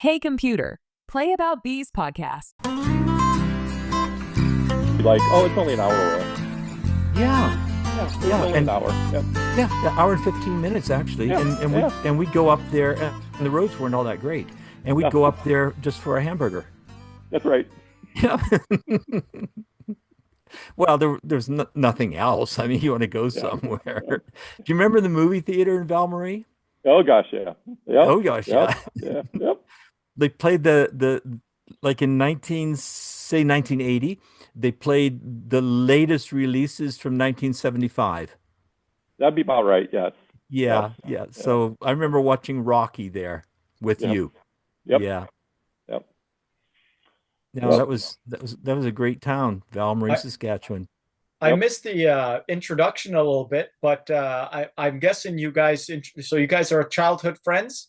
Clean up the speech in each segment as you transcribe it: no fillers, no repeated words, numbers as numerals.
Hey Computer, play About Bees podcast. Like, oh, it's only an hour away. Yeah, Yeah, it's yeah, only an and hour. Yeah, yeah, an hour and 15 minutes actually, yeah, and yeah. we'd go up there, and the roads weren't all that great, and we'd No, go up there just for a hamburger. that's right. Yeah. Well, there's no, nothing else. I mean, you want to go Yeah, somewhere. yeah. Do you remember the movie theater in Valmarie? Oh gosh, yeah. Yep, Oh gosh, yep, yeah. yeah, yep. They played the like in 1980, they played the latest releases from 1975. That'd be about right. Yes, yes, Yeah, yeah. yeah, So I remember watching Rocky there with yep, you. yep, Yeah. yep, No, yep, that was a great town, Valmarie, I, Saskatchewan. I yep. missed the introduction a little bit, but I'm guessing you guys, so you guys are childhood friends?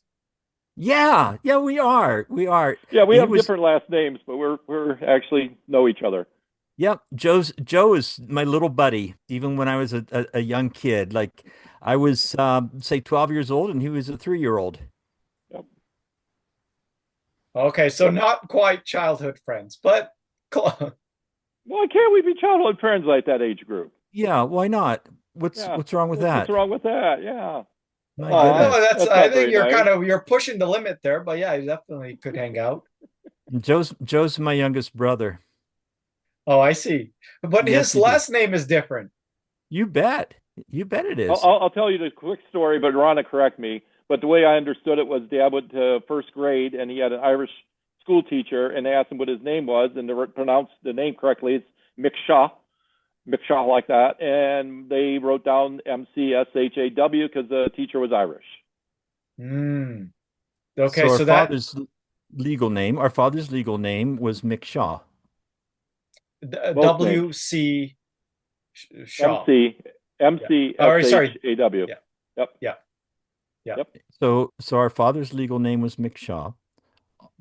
Yeah, yeah, we are. We are. Yeah, we He have was, different last names, but we're actually know each other. yep, Joe is my little buddy, even when I was a young kid. Like I was say 12 years old and he was a 3-year old. Yep, Okay, so yep. not quite childhood friends, but close. Why can't we be childhood friends like that age group? Yeah, why not? What's Yeah, what's wrong with what's that? wrong with that? Yeah. My I Oh, know goodness. that's. that's I not think very you're nice. you're pushing the limit there, but yeah, you definitely could hang out. Joe's my youngest brother. Oh, I see. But Yes, his he did. last name is different. You bet. You bet it I'll, is. I'll I'll tell you the quick story, but Ronna, correct me. But the way I understood it was Dad went to first grade, and he had an Irish school teacher, and they asked him what his name was, and to pronounce the name correctly, it's Miksha, Miksha like that, and they wrote down Mcshaw because the teacher was Irish. Hmm. So Okay, so that our father's legal name was Mikshaw. Both names, WC Shaw. MC, Yeah. Or sorry. Mcshaw. Yeah. Yep, Yeah. Yeah. yep. So our father's legal name was Mikshaw.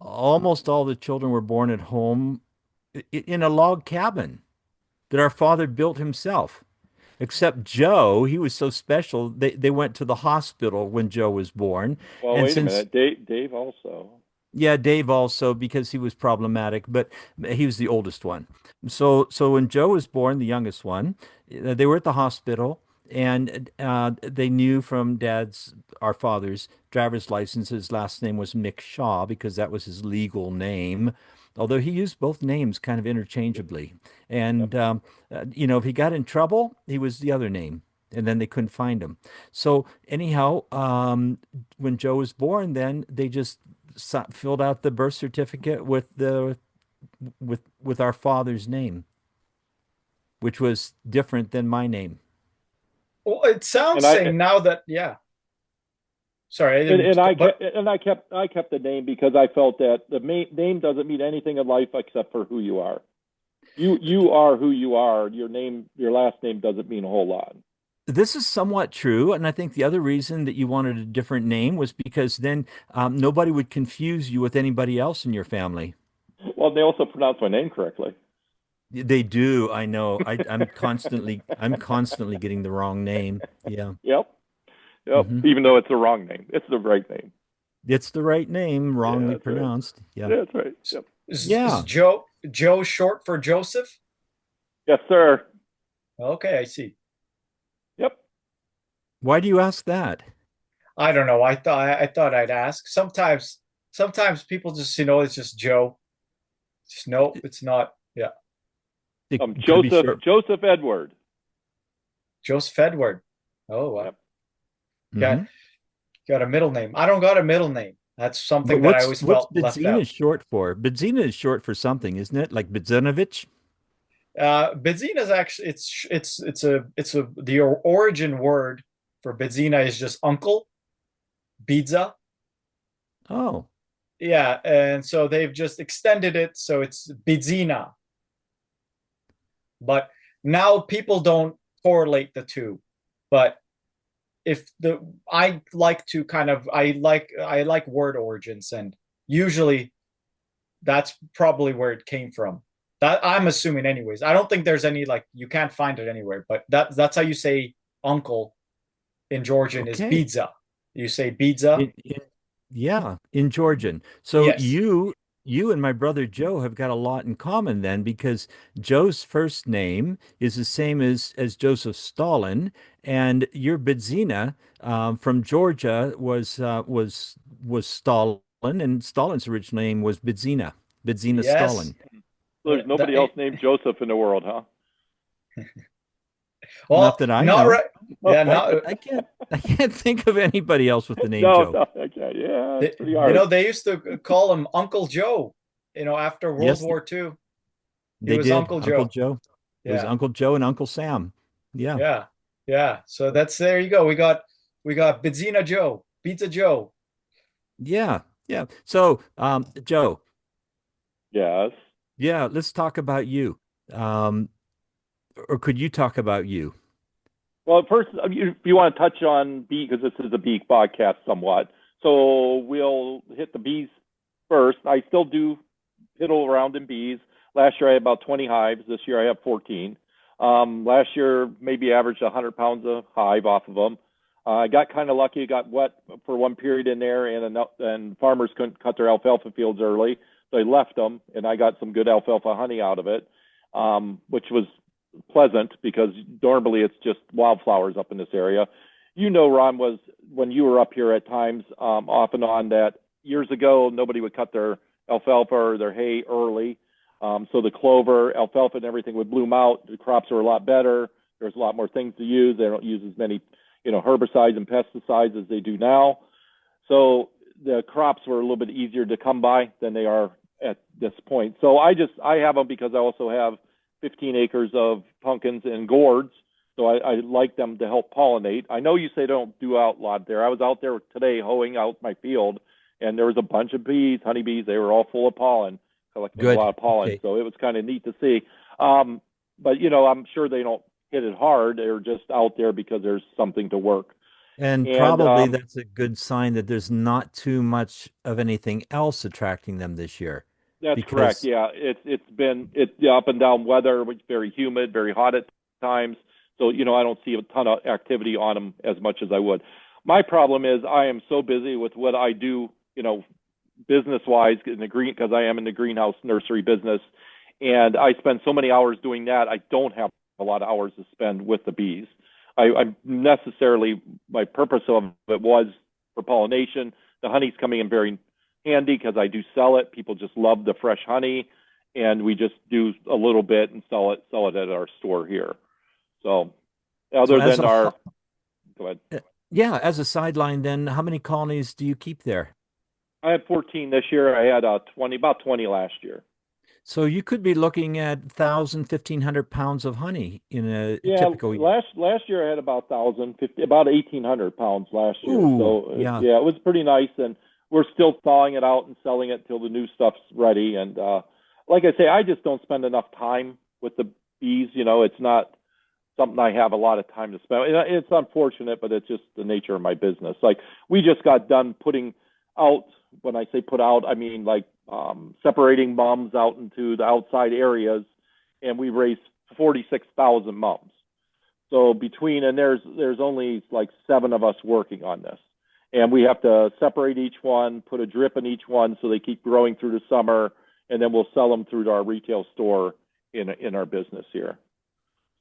Almost all the children were born at home in a log cabin that our father built himself. Except Joe, he was so special. They went to the hospital when Joe was born. Well, And wait a since minute, Dave also. Yeah, Dave also because he was problematic, but he was the oldest one. So when Joe was born, the youngest one, they were at the hospital and they knew from our father's driver's license, his last name was Mick Shaw because that was his legal name. Although he used both names kind of interchangeably. Yep. And, if he got in trouble, he was the other name. And then they couldn't find him. So anyhow, when Joe was born, then they just filled out the birth certificate with our father's name, which was different than my name. Well, it sounds And I saying now that yeah. Sorry, I and, didn't. and I But kept and I kept the name because I felt that the name doesn't mean anything in life except for who you are. You are who you are. Your name, your last name doesn't mean a whole lot. This is somewhat true, and I think the other reason that you wanted a different name was because then nobody would confuse you with anybody else in your family. Well, they also pronounce my name correctly. They do, I know. I'm constantly getting the wrong name. Yeah. Yep, yep. Hmm. Even though it's the wrong name, it's the right name. It's the right name, Yeah, wrongly that's right. pronounced. Yeah. Yeah, that's right. Yep. is Yeah. Joe short for Joseph? Yes, sir. Okay, I see. Yep. Why do you ask that? I don't know. I thought I'd ask. Sometimes people just it's just Joe. Just no, it's not. Yeah, It could be Joseph short. Joseph Edward. Joseph Edward. Oh, Yep. got Hmm. got a middle name. I don't got a middle name. That's But something that I what's always what's felt left Bidzina out. short for? Bidzina is short for something, isn't it? Like Bidzinovich? Bidzina is actually it's a the origin word for Bidzina is just uncle, Bidza. Oh, Yeah, and so they've just extended it so it's Bidzina. But now people don't correlate the two. But if the I like to kind of I like word origins, and usually that's probably where it came from. That I'm assuming anyways. I don't think there's any like you can't find it anywhere, but that's how you say uncle in Georgian is okay. Bidza. You say Bidza. In Yeah, in Georgian. So Yes. you and my brother Joe have got a lot in common then, because Joe's first name is the same as Joseph Stalin, and your Bidzina from Georgia was Stalin, and Stalin's original name was Bidzina, Bidzina Yes. Stalin. So there's nobody else named Joseph in the world, huh? Not Well, that I not know. right. Yeah, I, not. I can't think of anybody else with the name No, Joe. no, okay, yeah, it's They, pretty hard. they used to call him Uncle Joe, after World Yes, War II. He they was did. Uncle Uncle Joe. Joe. It was Yeah. Uncle Joe and Uncle Sam. Yeah. Yeah. Yeah. So that's there you go. We got Bidzina Joe, Pizza Joe. Yeah. Yeah. So, Joe, Yes. yeah, let's talk about you. Um, or could you talk about you? Well, first, if you want to touch on bee, because this is a bee podcast somewhat, so we'll hit the bees first. I still do piddle around in bees. Last year I had about 20 hives. This year I have 14. Last year maybe averaged 100 pounds a hive off of them. I got kind of lucky. It got wet for one period in there, and farmers couldn't cut their alfalfa fields early, so they left them, and I got some good alfalfa honey out of it, which was pleasant because normally it's just wildflowers up in this area. Ron, was when you were up here at times, off and on, that years ago nobody would cut their alfalfa or their hay early. So the clover, alfalfa, and everything would bloom out. The crops are a lot better. There's a lot more things to use. They don't use as many, herbicides and pesticides as they do now. So the crops were a little bit easier to come by than they are at this point. So I have them because I also have 15 acres of pumpkins and gourds. So I like them to help pollinate. I know you say don't do out a lot there. I was out there today hoeing out my field, and there was a bunch of bees, honeybees. They were all full of pollen, collecting a Good. lot of pollen. Okay. So it was kind of neat to see. But I'm sure they don't hit it hard. They're just out there because there's something to work. And And probably that's a good sign that there's not too much of anything else attracting them this year, That's correct. because Yeah, it's the up and down weather. It's very humid, very hot at times. So I don't see a ton of activity on them as much as I would. My problem is I am so busy with what I do, business wise in the green, because I am in the greenhouse nursery business, and I spend so many hours doing that. I don't have a lot of hours to spend with the bees. I necessarily, my purpose of it was for pollination. The honey's coming in very handy because I do sell it. People just love the fresh honey, and we just do a little bit and sell it at our store here. So so other as than a our, go ahead. yeah, as a sideline, then how many colonies do you keep there? I had 14 this year. I had about 20 last year. So you could be looking at 1,000, 1,500 pounds of honey in a Yeah, typical year. last year I had about 1,050, about 1,800 pounds last year. Ooh, So yeah. yeah, it was pretty nice, and we're still thawing it out and selling it till the new stuff's ready. And like I say, I just don't spend enough time with the bees. It's not something I have a lot of time to spend. It's unfortunate, but it's just the nature of my business. Like we just got done putting out. When I say put out, I mean like separating mums out into the outside areas, and we raised 46,000 mums. So there's only like 7 of us working on this, and we have to separate each one, put a drip in each one, so they keep growing through the summer, and then we'll sell them through to our retail store in our business here.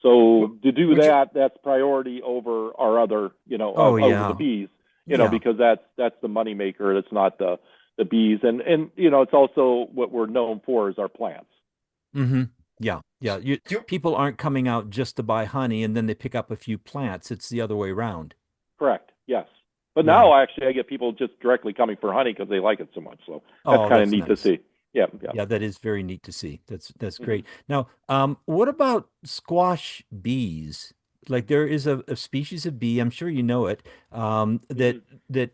So to do Would you? that, that's priority over our other, Oh, over the yeah. bees, Yeah. because that's the money maker. It's not the bees, and it's also what we're known for is our plants. Mm-hmm. Yeah. Yeah. Do People aren't coming out just to buy honey and then they pick up a few plants. It's the other way around. Correct. Yes. But Yeah. now actually I get people just directly coming for honey because they like it so much. So that's Oh, kind of that's neat to nice. see. Yeah. Yeah. Yeah, that is very neat to see. That's Hmm. great. Now, what about squash bees? Like there is a species of bee, I'm sure you know it, Hmm. that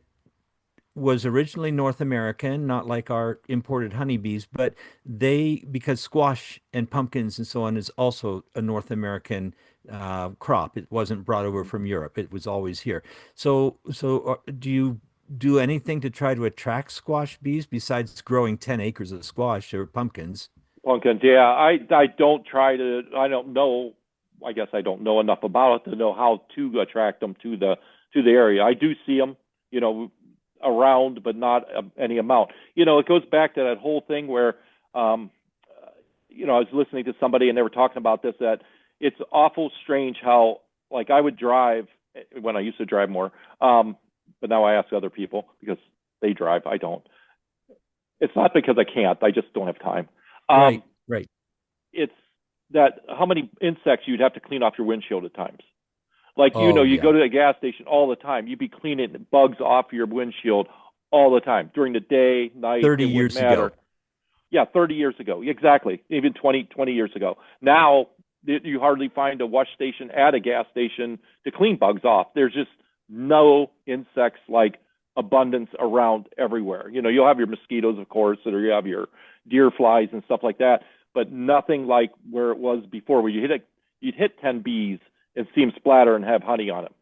was originally North American, not like our imported honeybees, but because squash and pumpkins and so on is also a North American crop. It wasn't brought over from Europe. It was always here. So do you do anything to try to attract squash bees besides growing 10 acres of squash or pumpkins? Pumpkins. Yeah. I don't try to. I don't know. I guess I don't know enough about it to know how to attract them to the area. I do see them. You know, around, but not any amount. It goes back to that whole thing where, I was listening to somebody and they were talking about this, that it's awful strange how, like, I would drive when I used to drive more, but now I ask other people because they drive. I don't. It's not because I can't. I just don't have time. Right. It's that how many insects you'd have to clean off your windshield at times. Like, you go to a gas station all the time. You'd be cleaning bugs off your windshield all the time during the day, night. 30 years ago. Yeah, 30 years ago. Exactly. Even 20 years ago. Now, you hardly find a wash station at a gas station to clean bugs off. There's just no insects like abundance around everywhere. You'll have your mosquitoes, of course, or you have your deer flies and stuff like that, but nothing like where it was before, where you'd hit 10 bees and see them splatter and have honey on them.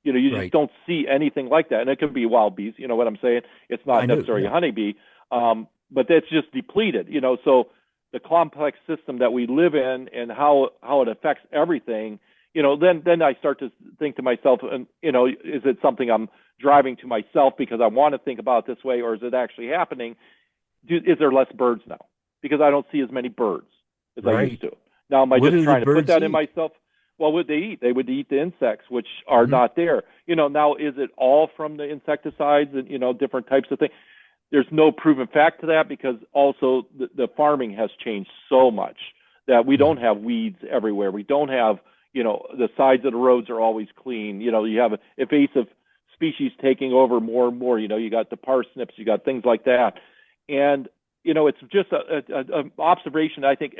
You just don't see anything like that. And it could be wild bees, you know what I'm saying? It's not necessarily a honeybee, but that's just depleted, so the complex system that we live in and how it affects everything, then I start to think to myself, and, is it something I'm driving to myself because I want to think about it this way, or is it actually happening? Is there less birds now? Because I don't see as many birds as I used to. Now, am I just trying to put that in myself? Well, what they eat? They would eat the insects, which are not there. Now, is it all from the insecticides and, different types of things? There's no proven fact to that, because also the farming has changed so much that we don't have weeds everywhere. We don't have, the sides of the roads are always clean. You have invasive species taking over more and more. You got the parsnips, you got things like that. And, it's just an observation I think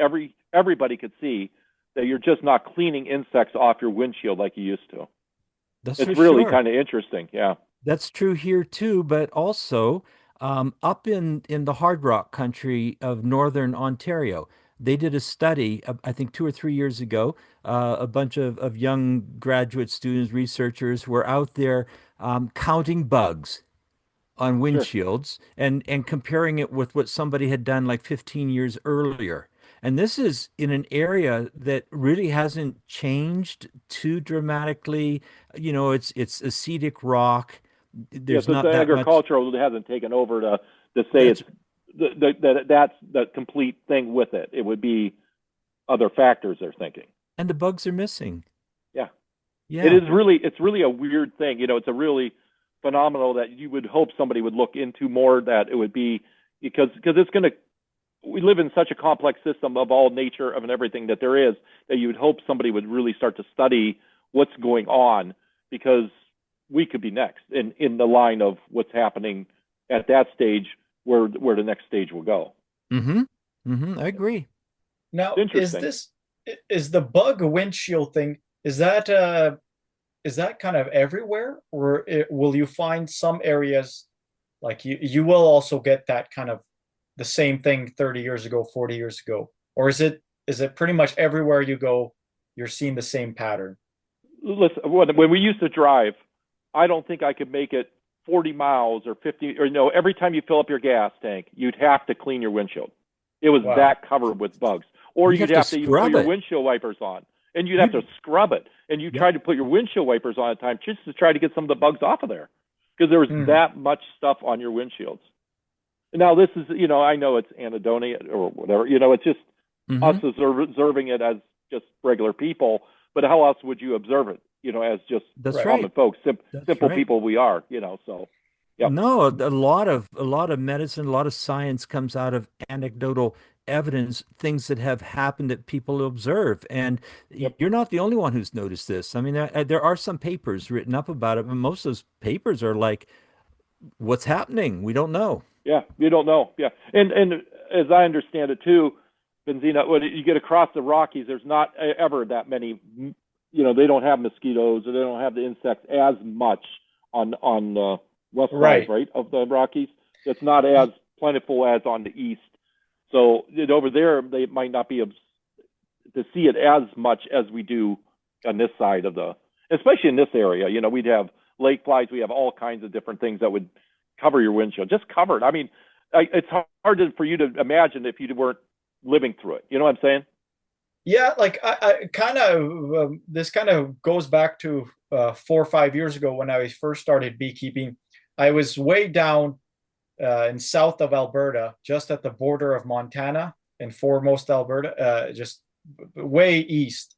everybody could see, that you're just not cleaning insects off your windshield like you used to. It's really kind of interesting. Yeah. That's true here too, but also up in the hard rock country of northern Ontario, they did a study, I think 2 or 3 years ago. A bunch of young graduate students, researchers were out there counting bugs on windshields and comparing it with what somebody had done like 15 years earlier. And this is in an area that really hasn't changed too dramatically. It's acetic rock. There's not the that agricultural much... hasn't taken over to say that's the complete thing with it. It would be other factors they're thinking. And the bugs are missing. Yeah. It's really a weird thing. It's a really phenomenal that you would hope somebody would look into more, that it would be because it's going to, we live in such a complex system of all nature of and everything that there is, that you would hope somebody would really start to study what's going on, because we could be next in the line of what's happening at that stage, where the next stage will go. I agree. Now, is the bug windshield thing, is that kind of everywhere, or will you find some areas like you will also get that kind of the same thing 30 years ago, 40 years ago? Or is it pretty much everywhere you go, you're seeing the same pattern? Listen, when we used to drive, I don't think I could make it 40 miles or 50, or no, every time you fill up your gas tank, you'd have to clean your windshield. It was that covered with bugs. Or you'd have to put your windshield wipers on, and you'd have to scrub it. And you tried to put your windshield wipers on at times just to try to get some of the bugs off of there, because there was that much stuff on your windshields. Now, this is, I know it's anhedonia or whatever, it's just us observing it as just regular people, but how else would you observe it, as just common folks, simple people we are, so. Yep. No, a lot of medicine, a lot of science comes out of anecdotal evidence, things that have happened that people observe. And you're not the only one who's noticed this. I mean, there are some papers written up about it, but most of those papers are like, what's happening? We don't know. Yeah, you don't know. Yeah. And as I understand it too, Bidzina, when you get across the Rockies, there's not ever that many, they don't have mosquitoes, or they don't have the insects as much on the west side, right, of the Rockies. It's not as plentiful as on the east. So over there, they might not be to see it as much as we do on this side of especially in this area. We'd have lake flies, we have all kinds of different things that would cover your windshield, just covered. I mean, it's hard for you to imagine if you weren't living through it. You know what I'm saying? Yeah, like I kind of this kind of goes back to 4 or 5 years ago when I first started beekeeping. I was way down in south of Alberta, just at the border of Montana and foremost Alberta, just way east.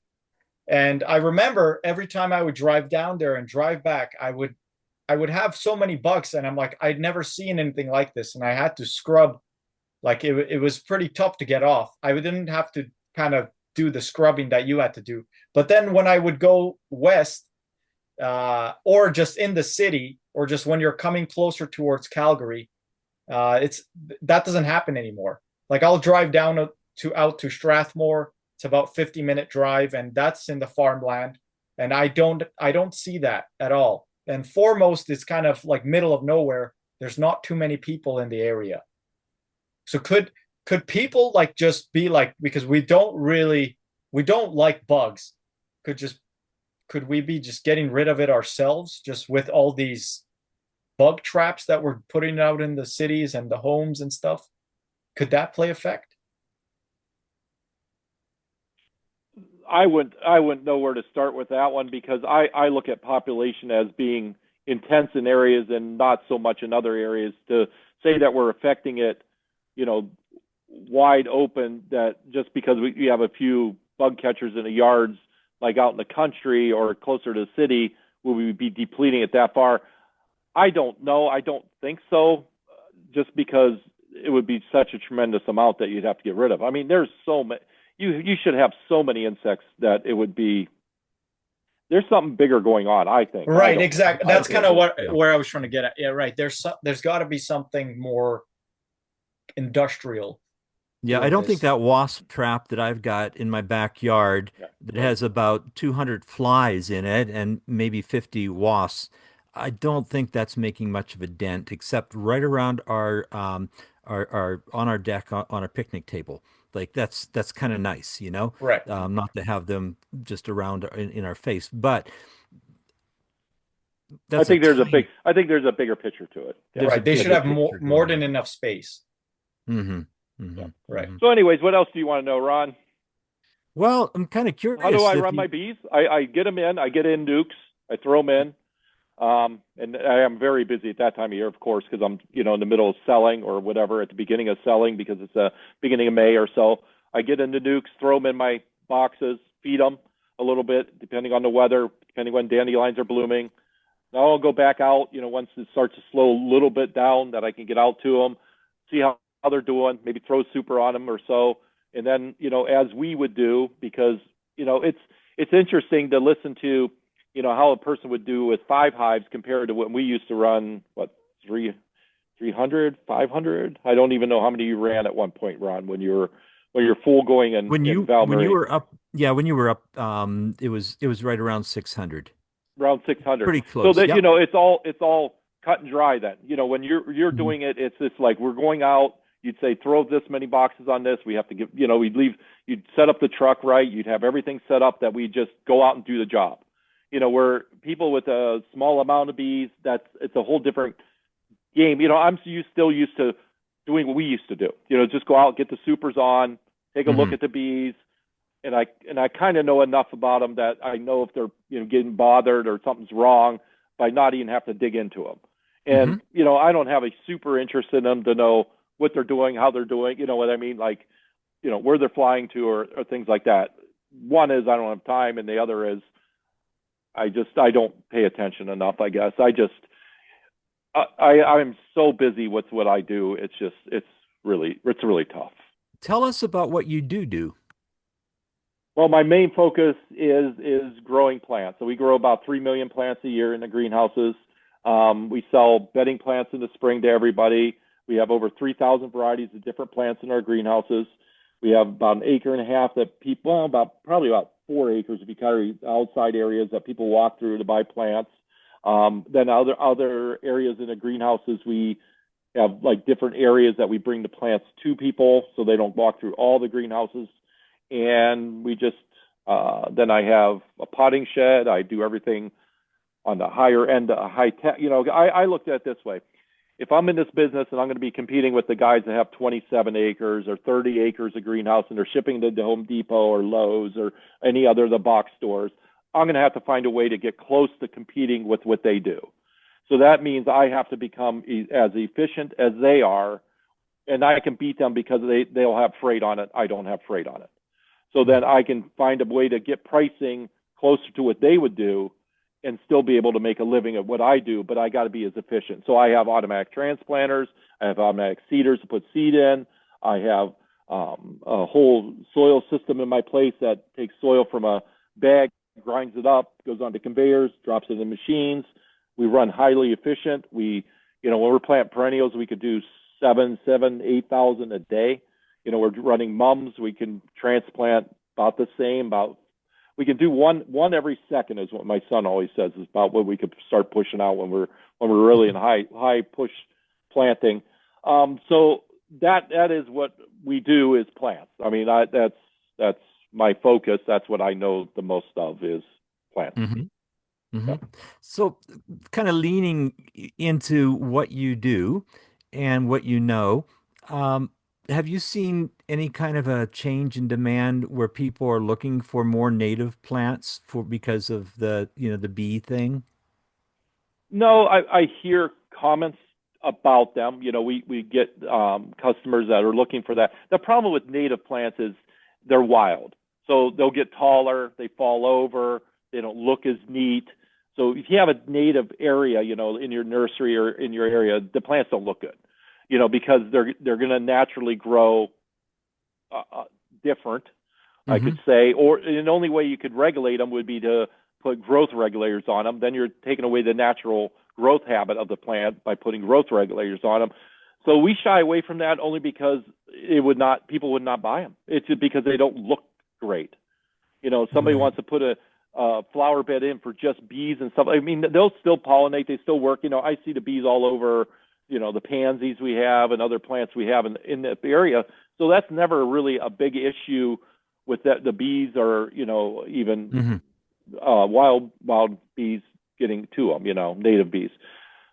And I remember every time I would drive down there and drive back, I would have so many bugs, and I'm like, I'd never seen anything like this, and I had to scrub. Like it was pretty tough to get off. I didn't have to kind of do the scrubbing that you had to do. But then when I would go west, or just in the city, or just when you're coming closer towards Calgary, it's that doesn't happen anymore. Like I'll drive down to out to Strathmore. It's about 50-minute drive, and that's in the farmland. And I don't see that at all. And foremost is kind of like middle of nowhere. There's not too many people in the area. So could people like just be like, because we don't like bugs. Could we be just getting rid of it ourselves, just with all these bug traps that we're putting out in the cities and the homes and stuff? Could that play effect? I wouldn't know where to start with that one, because I look at population as being intense in areas and not so much in other areas. To say that we're affecting it, wide open, that just because we have a few bug catchers in the yards, like out in the country or closer to the city, will we be depleting it that far? I don't know. I don't think so, just because it would be such a tremendous amount that you'd have to get rid of. I mean, there's so many. You should have so many insects that it would be. There's something bigger going on, I think. Right, exactly. That's kind of where I was trying to get at. Yeah, right. There's got to be something more industrial. Yeah, I don't think that wasp trap that I've got in my backyard that has about 200 flies in it and maybe 50 wasps. I don't think that's making much of a dent, except right around our on our deck on our picnic table. Like that's kind of nice, Right. Not to have them just around in our face, but I think there's a bigger picture to it. Yeah. Right. They should have more than enough space. Mm-hmm. Mm-hmm. Yeah. Right. So anyways, what else do you want to know, Ron? Well, I'm kind of curious. How do I run my bees? I get them in. I get in nukes. I throw them in. And I am very busy at that time of year, of course, because I'm, in the middle of selling or whatever, at the beginning of selling, because it's beginning of May or so. I get into nukes, throw them in my boxes, feed them a little bit, depending on the weather, depending when dandelions are blooming. Now I'll go back out, once it starts to slow a little bit down, that I can get out to them, see how they're doing, maybe throw super on them or so. And then, as we would do, because, it's interesting to listen to, how a person would do with 5 hives compared to what we used to run, 300, 500? I don't even know how many you ran at one point, Ron, when you're full going in when you were up, it was right around 600. Around 600. Pretty close. So that, it's all cut and dry then. When you're doing it, it's just like, we're going out, you'd say, throw this many boxes on this. We have to get, you'd set up the truck right. You'd have everything set up that we just go out and do the job. Where people with a small amount of bees, it's a whole different game. I'm still used to doing what we used to do. Just go out, get the supers on, take a look at the bees, and I kind of know enough about them that I know if they're getting bothered or something's wrong by not even have to dig into them. And I don't have a super interest in them to know what they're doing, how they're doing. You know what I mean? Like, where they're flying to or things like that. One is I don't have time, and the other is I don't pay attention enough, I guess. I'm so busy with what I do. It's really tough. Tell us about what you do. Well, my main focus is growing plants. So we grow about 3 million plants a year in the greenhouses. We sell bedding plants in the spring to everybody. We have over 3,000 varieties of different plants in our greenhouses. We have about 1.5 acres that people, probably about 4 acres if you carry outside areas that people walk through to buy plants. Then other areas in the greenhouses, we have like different areas that we bring the plants to people so they don't walk through all the greenhouses. And we just, then I have a potting shed. I do everything on the higher end, high tech. I looked at it this way. If I'm in this business and I'm going to be competing with the guys that have 27 acres or 30 acres of greenhouse and they're shipping to the Home Depot or Lowe's or any other of the box stores, I'm going to have to find a way to get close to competing with what they do. So that means I have to become as efficient as they are, and I can beat them because they'll have freight on it. I don't have freight on it. So then I can find a way to get pricing closer to what they would do and still be able to make a living at what I do, but I got to be as efficient. So I have automatic transplanters. I have automatic seeders to put seed in. I have a whole soil system in my place that takes soil from a bag, grinds it up, goes onto conveyors, drops it in machines. We run highly efficient. When we're planting perennials, we could do 8,000 a day. We're running mums. We can transplant about the same. We can do one every second, is what my son always says, is about what we could start pushing out when we're really in high push planting. So that is what we do, is plants. I mean, that's my focus. That's what I know the most of, is plants. Mm-hmm. Mm-hmm. Yeah. So kind of leaning into what you do and what you know, have you seen any kind of a change in demand where people are looking for more native plants because of the bee thing? No, I hear comments about them. We get customers that are looking for that. The problem with native plants is they're wild. So they'll get taller, they fall over, they don't look as neat. So if you have a native area, in your nursery or in your area, the plants don't look good, because they're going to naturally grow different, I could say. Or the only way you could regulate them would be to put growth regulators on them. Then you're taking away the natural growth habit of the plant by putting growth regulators on them. So we shy away from that only because people would not buy them. It's just because they don't look great. Somebody wants to put a flower bed in for just bees and stuff. I mean, they'll still pollinate. They still work. I see the bees all over, the pansies we have and other plants we have in the area. So that's never really a big issue with that. The bees are, even wild bees getting to them, native bees.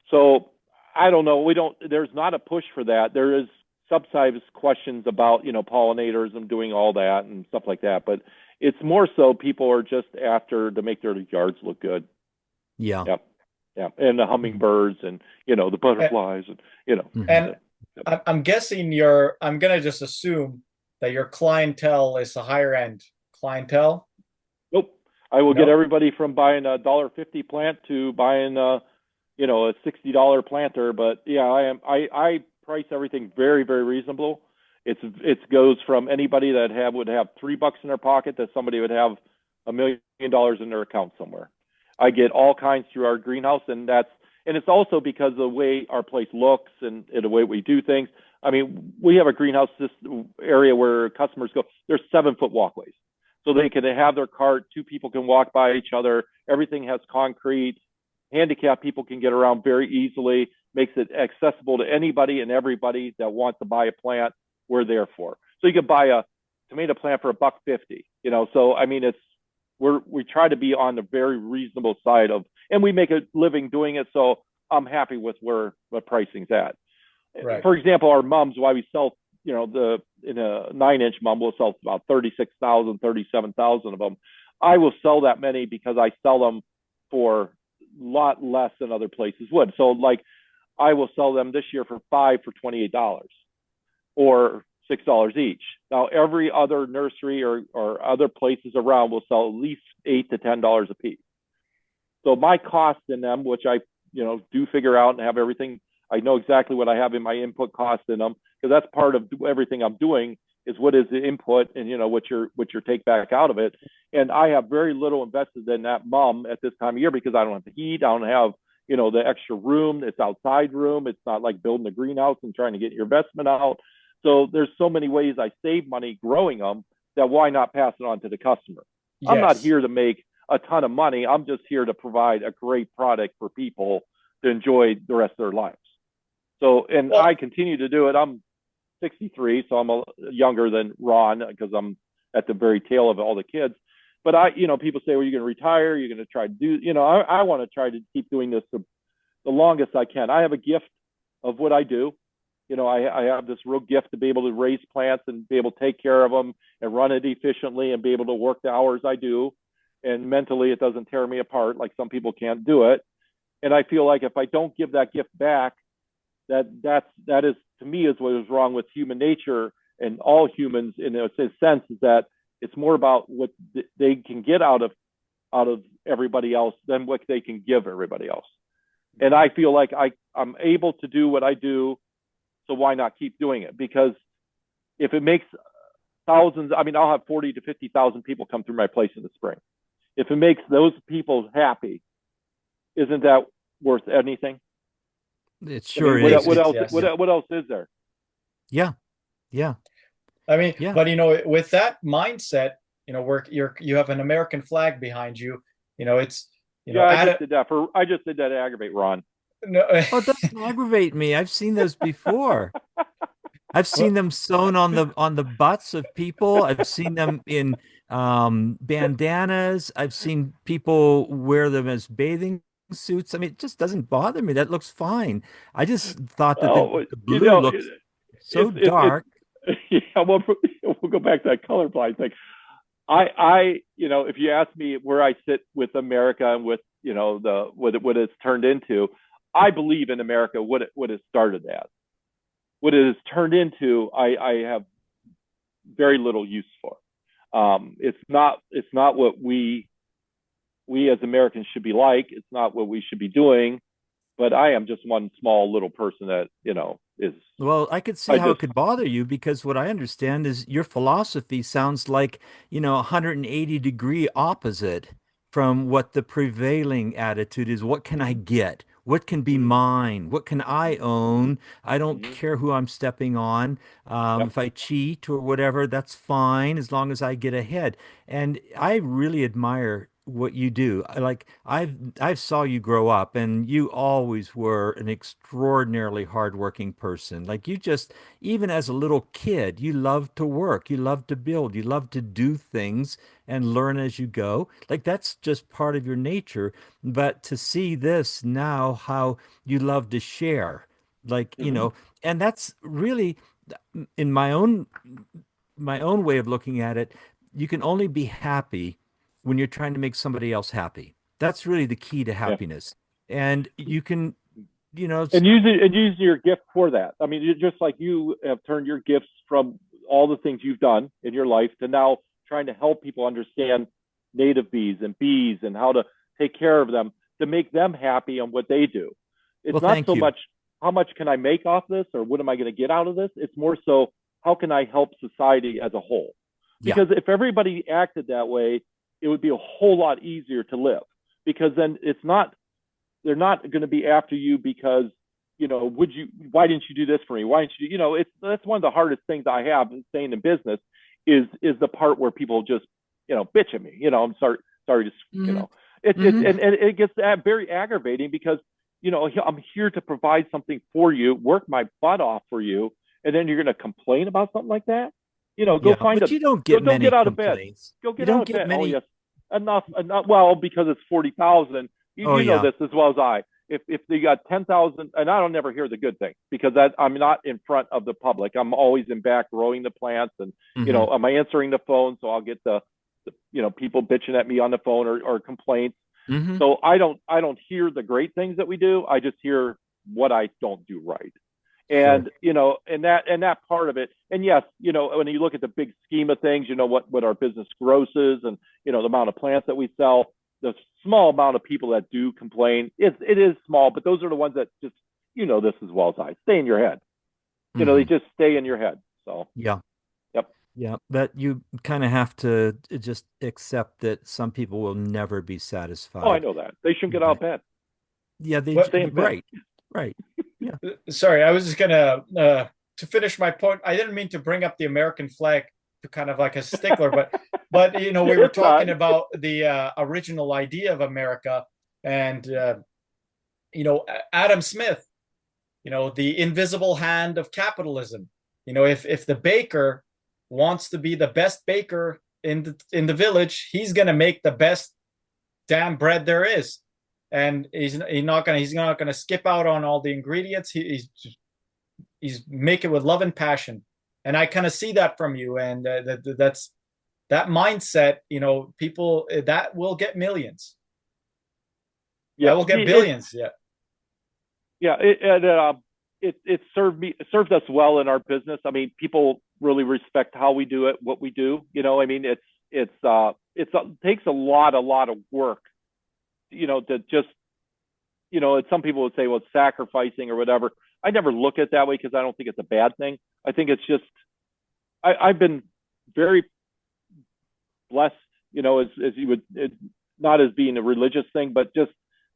So I don't know. There's not a push for that. There is subsidized questions about, pollinators and doing all that and stuff like that. But it's more so people are just after to make their yards look good. Yeah. Yep. Yeah. And the hummingbirds and, the butterflies and. And I'm guessing I'm going to just assume that your clientele is a higher end clientele. Nope. I will get everybody from buying a $1.50 plant to buying a $60 planter. But yeah, I price everything very, very reasonable. It goes from anybody that would have $3 in their pocket to somebody would have $1 million in their account somewhere. I get all kinds through our greenhouse, and it's also because of the way our place looks and the way we do things. I mean, we have a greenhouse area where customers go. There's 7-foot walkways, so they can have their cart. 2 people can walk by each other. Everything has concrete. Handicapped people can get around very easily. Makes it accessible to anybody and everybody that wants to buy a plant. We're there for. So you could buy a tomato plant for $1.50. So I mean, we try to be on the very reasonable side of, and we make a living doing it. So I'm happy with what pricing's at. Right. For example, our mums, why we sell, in a 9-inch mum, we'll sell about 36,000, 37,000 of them. I will sell that many because I sell them for a lot less than other places would. So like, I will sell them this year for $5 for $28 or $6 each. Now, every other nursery or other places around will sell at least $8 to $10 a piece. So my cost in them, which I, do figure out and have everything, I know exactly what I have in my input cost in them, because that's part of everything I'm doing is what is the input and, what your take back out of it. And I have very little invested in that mum at this time of year because I don't have the heat. I don't have, the extra room. It's outside room. It's not like building a greenhouse and trying to get your investment out. So there's so many ways I save money growing them that why not pass it on to the customer? Yes. I'm not here to make a ton of money. I'm just here to provide a great product for people to enjoy the rest of their lives. So, and I continue to do it. I'm 63, so I'm younger than Ron because I'm at the very tail of all the kids. But people say, well, you're going to retire. You're going to try to do, I want to try to keep doing this the longest I can. I have a gift of what I do. I have this real gift to be able to raise plants and be able to take care of them and run it efficiently and be able to work the hours I do. And mentally, it doesn't tear me apart like some people can't do it. And I feel like if I don't give that gift back, that is, to me, is what is wrong with human nature and all humans in a sense, is that it's more about what they can get out of everybody else than what they can give everybody else. And I feel like I'm able to do what I do, so why not keep doing it? Because if it makes thousands, I mean, I'll have 40 to 50,000 people come through my place in the spring. If it makes those people happy, isn't that worth anything? It sure what, is. what else? Yes. What else is there? Yeah. Yeah. I mean, Yeah. but you know, with that mindset, you know, where you have an American flag behind you, you know, it's, you know, I just did that to aggravate Ron. no, Oh, it doesn't aggravate me. I've seen those before. I've seen them sewn on the butts of people. I've seen them in bandanas. I've seen people wear them as bathing suits. I mean, it just doesn't bother me. That looks fine. I just thought that Oh, the blue looks so dark. Yeah, we'll go back to that colorblind thing. If you ask me where I sit with America and with, what it's turned into, I believe in America, what it started as. What it has turned into, I have very little use for. It's not what we as Americans should be like. It's not what we should be doing. But I am just one small little person that, is. Well, I could see how it could bother you, because what I understand is your philosophy sounds like, 180-degree opposite from what the prevailing attitude is. What can I get? What can be mine? What can I own? I don't care who I'm stepping on. Yep. If I cheat or whatever, that's fine as long as I get ahead. And I really admire what you do. I've saw you grow up, and you always were an extraordinarily hardworking person. Like, you just, even as a little kid, you loved to work, you loved to build, you loved to do things and learn as you go. Like, that's just part of your nature. But to see this now, how you love to share, like, and that's really, in my own way of looking at it, you can only be happy when you're trying to make somebody else happy. That's really the key to happiness. And you can, And use your gift for that. I mean, just like you have turned your gifts from all the things you've done in your life to now trying to help people understand native bees and how to take care of them to make them happy on what they do. It's well, not thank so you. much how much can I make off this or what am I going to get out of this? It's more so how can I help society as a whole? Because if everybody acted that way, it would be a whole lot easier to live, because then they're not going to be after you because, why didn't you do this for me? Why didn't you, that's one of the hardest things I have in staying in business is the part where people just, bitch at me, I'm sorry to, and it gets very aggravating because, I'm here to provide something for you, work my butt off for you. And then you're going to complain about something like that? Go find but you don't get many get out of complaints. bed. Go get You out don't of get bed. many. Oh, yes. Enough. Well, because it's 40,000. You know this as well as I. If they got 10,000, and I don't never hear the good thing because I'm not in front of the public. I'm always in back growing the plants, and am I answering the phone? So I'll get the people bitching at me on the phone or complaints. So I don't hear the great things that we do. I just hear what I don't do right. And and that part of it, and yes, when you look at the big scheme of things, what our business gross is, and the amount of plants that we sell, the small amount of people that do complain, it is small, but those are the ones that just this as well as I stay in your head. They just stay in your head. So yeah, but you kind of have to just accept that some people will never be satisfied. Oh, I know that they shouldn't get out of bed. Yeah, stay in bed. Right. Yeah. Sorry, I was just gonna to finish my point. I didn't mean to bring up the American flag to kind of like a stickler, but we were talking about the original idea of America, and Adam Smith, the invisible hand of capitalism. If the baker wants to be the best baker in the village, he's gonna make the best damn bread there is. And he's not gonna skip out on all the ingredients. He's make it with love and passion, and I kind of see that from you. And that's that mindset. People that will get millions. Yeah, I will get billions. Yeah. yeah. It served us well in our business. I mean, people really respect how we do it, what we do. I mean, it takes a lot of work, to just, some people would say, well, it's sacrificing or whatever. I never look at it that way because I don't think it's a bad thing. I think it's just, I've been very blessed, as you would, not as being a religious thing, but just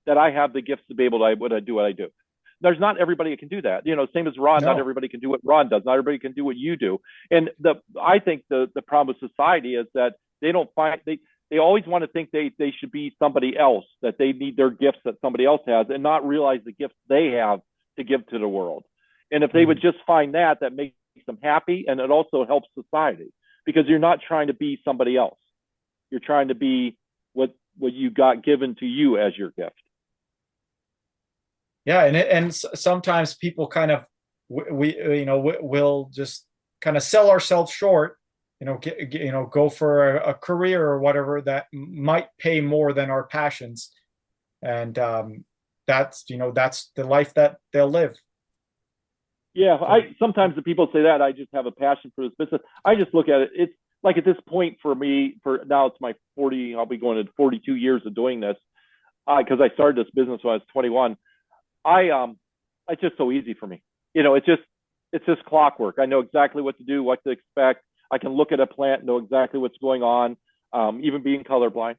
that I have the gifts to be able to do what I do. There's not everybody that can do that. Same as Ron, No. not everybody can do what Ron does. Not everybody can do what you do. And I think the problem with society is that they don't find, they always want to think they should be somebody else, that they need their gifts that somebody else has, and not realize the gifts they have to give to the world. And if they would just find that makes them happy, and it also helps society, because you're not trying to be somebody else. You're trying to be what you got given to you as your gift. Yeah, and sometimes people kind of we'll just kind of sell ourselves short, go for a career or whatever that might pay more than our passions, and that's the life that they'll live. Yeah, sometimes the people say that I just have a passion for this business. I just look at it. It's like at this point for me, for now it's my 40. I'll be going to 42 years of doing this, because I started this business when I was 21. It's just so easy for me. It's just clockwork. I know exactly what to do, what to expect. I can look at a plant, know exactly what's going on, even being colorblind.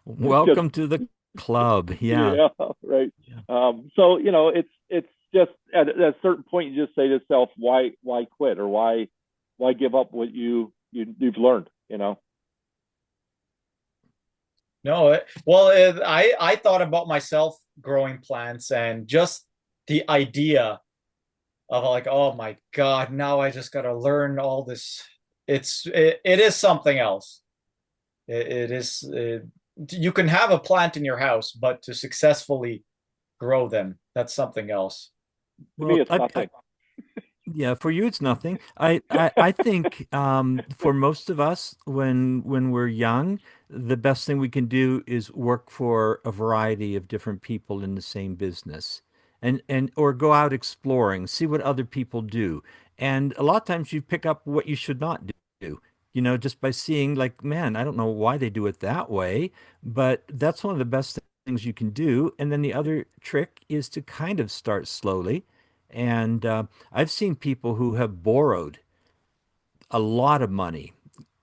Welcome to the club. Yeah. Yeah, right. So it's just at a certain point you just say to yourself, why quit, or why give up what you've learned. No, I thought about myself growing plants, and just the idea of like, oh my God, now I just got to learn all this. It is something else. It is. You can have a plant in your house, but to successfully grow them, that's something else. To me, it's nothing. Yeah, for you it's nothing. I think for most of us, when we're young, the best thing we can do is work for a variety of different people in the same business, and or go out exploring, see what other people do. And a lot of times you pick up what you should not do, just by seeing, like, man, I don't know why they do it that way, but that's one of the best things you can do. And then the other trick is to kind of start slowly. And I've seen people who have borrowed a lot of money,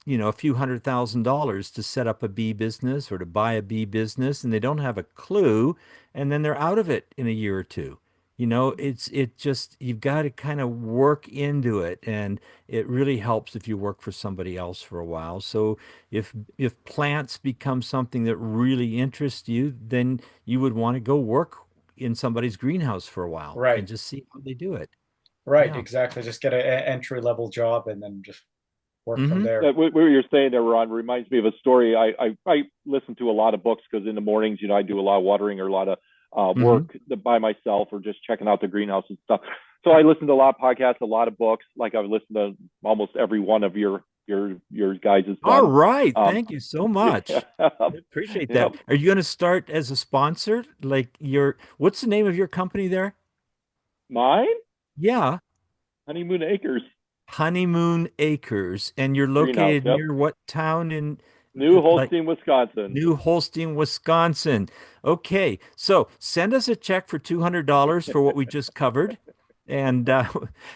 a few $100,000 to set up a bee business or to buy a bee business, and they don't have a clue, and then they're out of it in a year or two. It just, you've got to kind of work into it, and it really helps if you work for somebody else for a while. So if plants become something that really interests you, then you would want to go work in somebody's greenhouse for a while Right. and just see how they do it. Right, Yeah. exactly. Just get an entry level job and then just work from there. What you're saying there, Ron, reminds me of a story. I listen to a lot of books because in the mornings, I do a lot of watering or a lot of work by myself, or just checking out the greenhouse and stuff. So I listen to a lot of podcasts, a lot of books. Like I've listened to almost every one of your guys' done. All right. Thank you so much. Yeah. I appreciate that. Are you going to start as a sponsor? Like what's the name of your company there? Mine? Yeah. Honeymoon Acres. Honeymoon Acres. And you're located near what town in New Holstein, Wisconsin. New Holstein, Wisconsin. Okay. So send us a check for $200 for what we just covered. And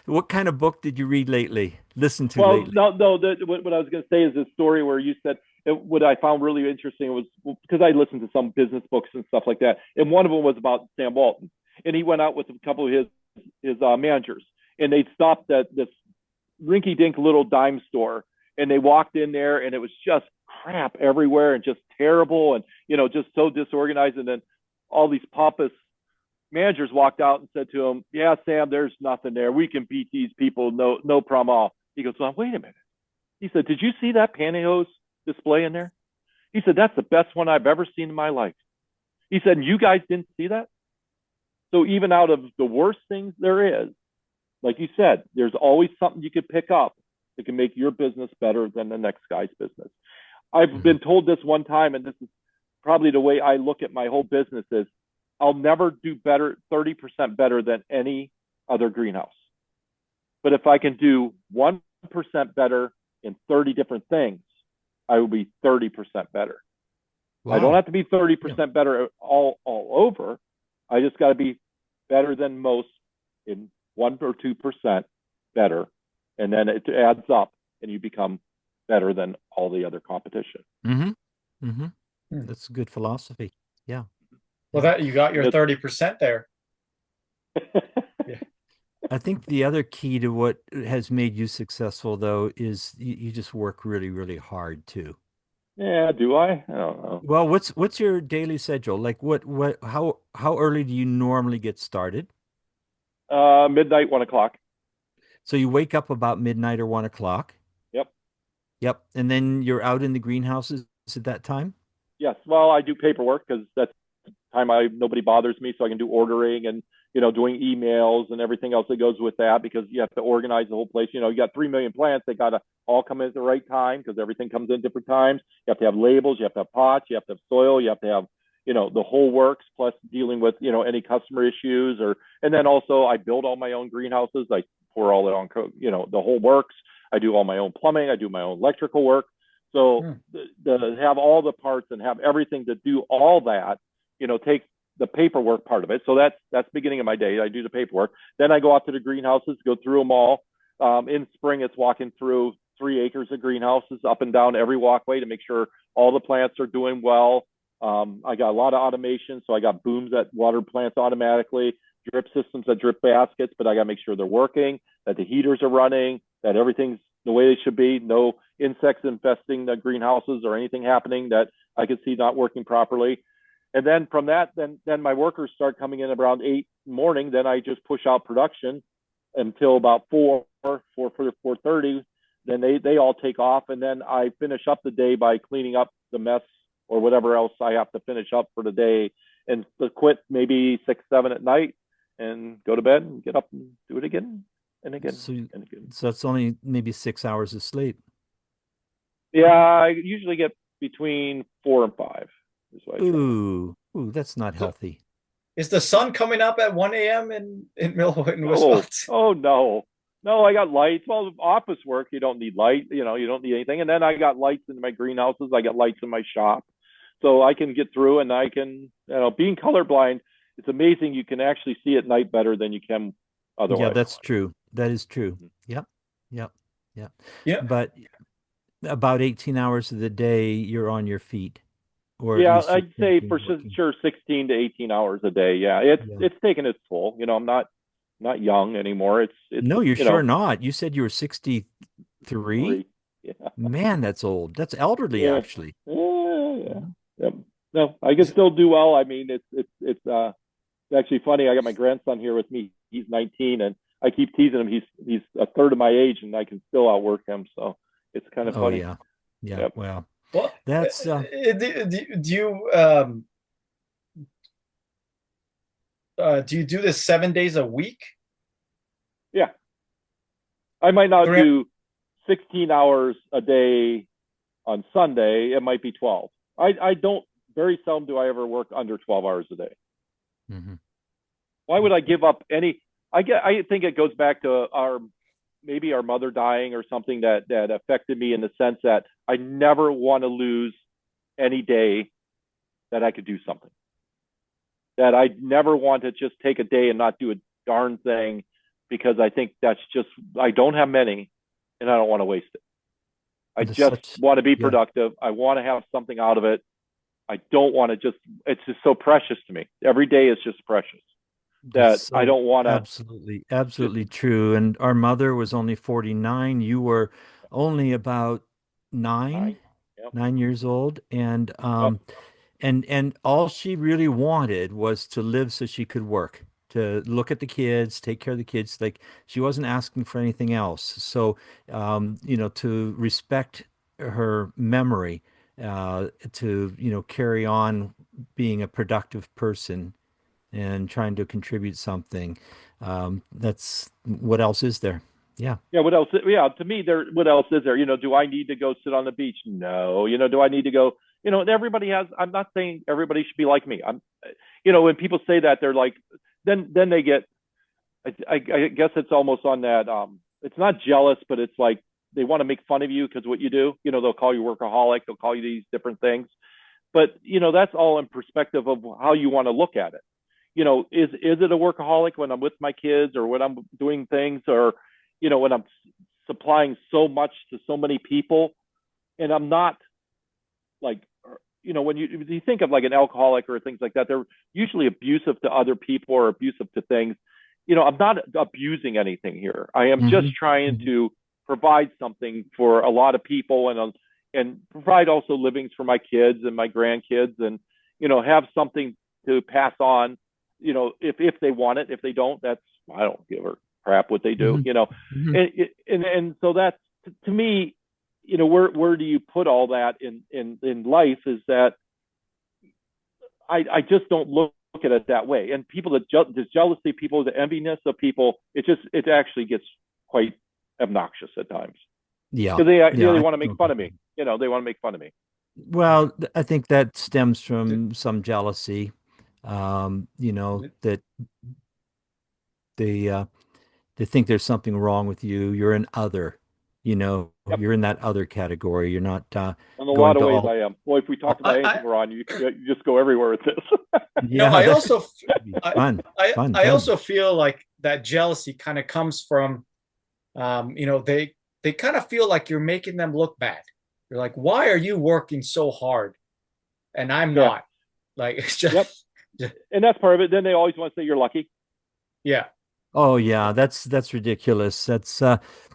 what kind of book did you read lately? Listen to lately? No. What I was going to say is this story where you said, what I found really interesting was, because I listened to some business books and stuff like that, and one of them was about Sam Walton, and he went out with a couple of his managers, and they stopped at this rinky-dink little dime store, and they walked in there, and it was just crap everywhere, and just terrible, and just so disorganized. And then all these pompous managers walked out and said to him, "Yeah, Sam, there's nothing there. We can beat these people, no problem off." He goes, "Well, wait a minute." He said, "Did you see that pantyhose display in there?" He said, "That's the best one I've ever seen in my life." He said, "And you guys didn't see that?" So even out of the worst things there is, like you said, there's always something you could pick up that can make your business better than the next guy's business. I've been told this one time, and this is probably the way I look at my whole business is I'll never do better, 30% better than any other greenhouse. But if I can do 1% better in 30 different things, I will be 30% better. Wow. I don't have to be 30% better all over. I just got to be better than most in 1 or 2% better. And then it adds up and you become better than all the other competition. Mm-hmm. Mm-hmm. That's a good philosophy. Yeah. Well, that you got your 30% there. Yeah. I think the other key to what has made you successful, though, is you just work really, really hard too. Yeah, do I? I don't know. Well, what's your daily schedule? Like how early do you normally get started? Midnight, 1 o'clock. So you wake up about midnight or 1 o'clock. Yep. Yep. And then you're out in the greenhouses at that time? Yes. Well, I do paperwork because that's the time nobody bothers me, so I can do ordering and doing emails and everything else that goes with that, because you have to organize the whole place. You got 3 million plants. They got to all come in at the right time because everything comes in different times. You have to have labels. You have to have pots. You have to have soil. You have to have, the whole works, plus dealing with, any customer issues and then also I build all my own greenhouses. I pour all it on, the whole works. I do all my own plumbing. I do my own electrical work. So to have all the parts and have everything to do all that, takes the paperwork part of it. So that's the beginning of my day. I do the paperwork. Then I go out to the greenhouses, go through them all. In spring, it's walking through 3 acres of greenhouses up and down every walkway to make sure all the plants are doing well. I got a lot of automation. So I got booms that water plants automatically, drip systems that drip baskets, but I got to make sure they're working, that the heaters are running, that everything's the way they should be. No insects infesting the greenhouses or anything happening that I could see not working properly. And then from that, then my workers start coming in around 8 in the morning. Then I just push out production until about 4:30. Then they all take off, and then I finish up the day by cleaning up the mess or whatever else I have to finish up for the day, and to quit maybe 6, 7 at night, and go to bed and get up and do it again and again and again. So it's only maybe 6 hours of sleep. Yeah, I usually get between 4 and 5. Ooh, that's not healthy. Is the sun coming up at 1 a.m. in Wisconsin? Oh no. No, I got lights. Well, office work, you don't need light. You don't need anything. And then I got lights in my greenhouses. I got lights in my shop. So I can get through, and I can, being colorblind, it's amazing. You can actually see at night better than you can otherwise. Yeah, that's true. That is true. Yep. Yeah. But about 18 hours of the day, you're on your feet. Yeah, I'd say for sure 16 to 18 hours a day. Yeah, it's taken its toll. I'm not young anymore. It's no, you're sure not. You said you were 63. Yeah. Man, that's old. That's elderly, actually. Yeah. No, I can still do well. I mean, it's actually funny. I got my grandson here with me. He's 19, and I keep teasing him. He's a third of my age, and I can still outwork him. So it's kind of funny. Yeah. Yep. Well, that's do you do this 7 days a week? Yeah, I might not do 16 hours a day on Sunday. It might be 12. I don't, very seldom do I ever work under 12 hours a day. Mm-hmm. Why would I give up any? I think it goes back to maybe our mother dying or something that affected me in the sense that I never want to lose any day that I could do something. That I never want to just take a day and not do a darn thing, because I think that's just, I don't have many and I don't want to waste it. I just want to be productive. I want to have something out of it. I don't want to it's just so precious to me. Every day is just precious. I don't want to. Absolutely true. And our mother was only 49. You were only about 9 years old. And and all she really wanted was to live so she could work, to look at the kids, take care of the kids. Like, she wasn't asking for anything else. So, to respect her memory, to, carry on being a productive person and trying to contribute something. That's, what else is there? Yeah. Yeah. What else? Yeah. To me, what else is there? Do I need to go sit on the beach? No. Do I need to go And everybody has. I'm not saying everybody should be like me. When people say that, they're like, then they get. I guess it's almost on that. It's not jealous, but it's like they want to make fun of you because what you do. They'll call you workaholic. They'll call you these different things. But that's all in perspective of how you want to look at it. Is it a workaholic when I'm with my kids or when I'm doing things or, when I'm supplying so much to so many people and I'm not like, when you think of like an alcoholic or things like that, they're usually abusive to other people or abusive to things. I'm not abusing anything here. I am just trying to provide something for a lot of people and provide also livings for my kids and my grandkids and, have something to pass on, if they want it. If they don't, I don't give a crap what they do, and so that's to me, where do you put all that in life is that I just don't look at it that way. And people there's jealousy, people, the enviness of people, it actually gets quite obnoxious at times. Yeah. Because they want to make fun of me. They want to make fun of me. Well, I think that stems from some jealousy, that they think there's something wrong with you. You're an other, you're in that other category. You're not in a going lot of to ways all. I am. Boy, if we talk about anything, Ron, you just go everywhere with this. Yeah, I that's also fun. I also feel like that jealousy kind of comes from they kind of feel like you're making them look bad. You're like, why are you working so hard and I'm not? Like, it's just and that's part of it. Then they always want to say you're lucky. Yeah. Oh yeah, that's ridiculous.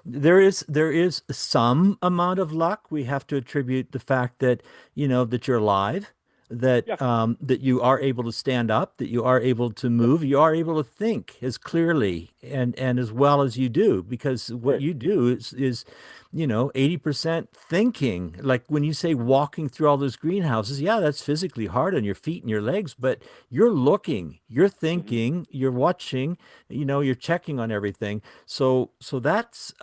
There is some amount of luck. We have to attribute the fact that that you're alive, that that you are able to stand up, that you are able to move, you are able to think as clearly and as well as you do, because what you do is 80% thinking. Like when you say walking through all those greenhouses, yeah, that's physically hard on your feet and your legs, but you're looking, you're thinking, you're watching, you're checking on everything. So that's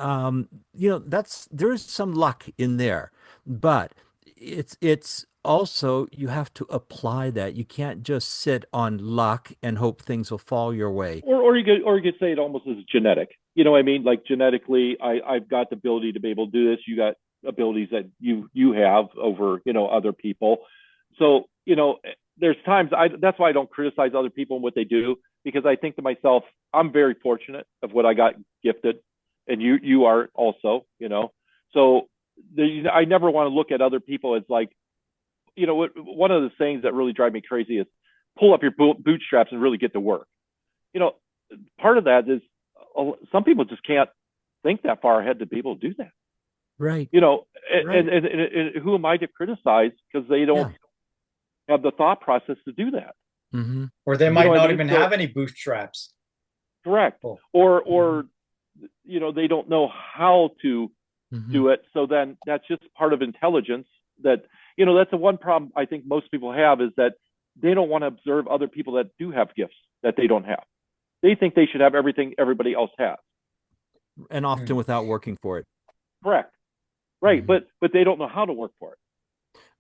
there's some luck in there, but it's also you have to apply that. You can't just sit on luck and hope things will fall your way. Or you could say it almost as genetic. You know what I mean? Like genetically, I've got the ability to be able to do this. You got abilities that you have over other people. So there's times that's why I don't criticize other people and what they do, because I think to myself, I'm very fortunate of what I got gifted, and you are also. So I never want to look at other people as like, one of the things that really drive me crazy is pull up your bootstraps and really get to work. Part of that is some people just can't think that far ahead to be able to do that. Right. And who am I to criticize because they don't have the thought process to do that? Mm-hmm. Or they might not even have any bootstraps. Correct. Oh. Or they don't know how to do it. So then that's just part of intelligence that, that's the one problem I think most people have, is that they don't want to observe other people that do have gifts that they don't have. They think they should have everything everybody else has. And often without working for it. Correct. Right. But they don't know how to work for it.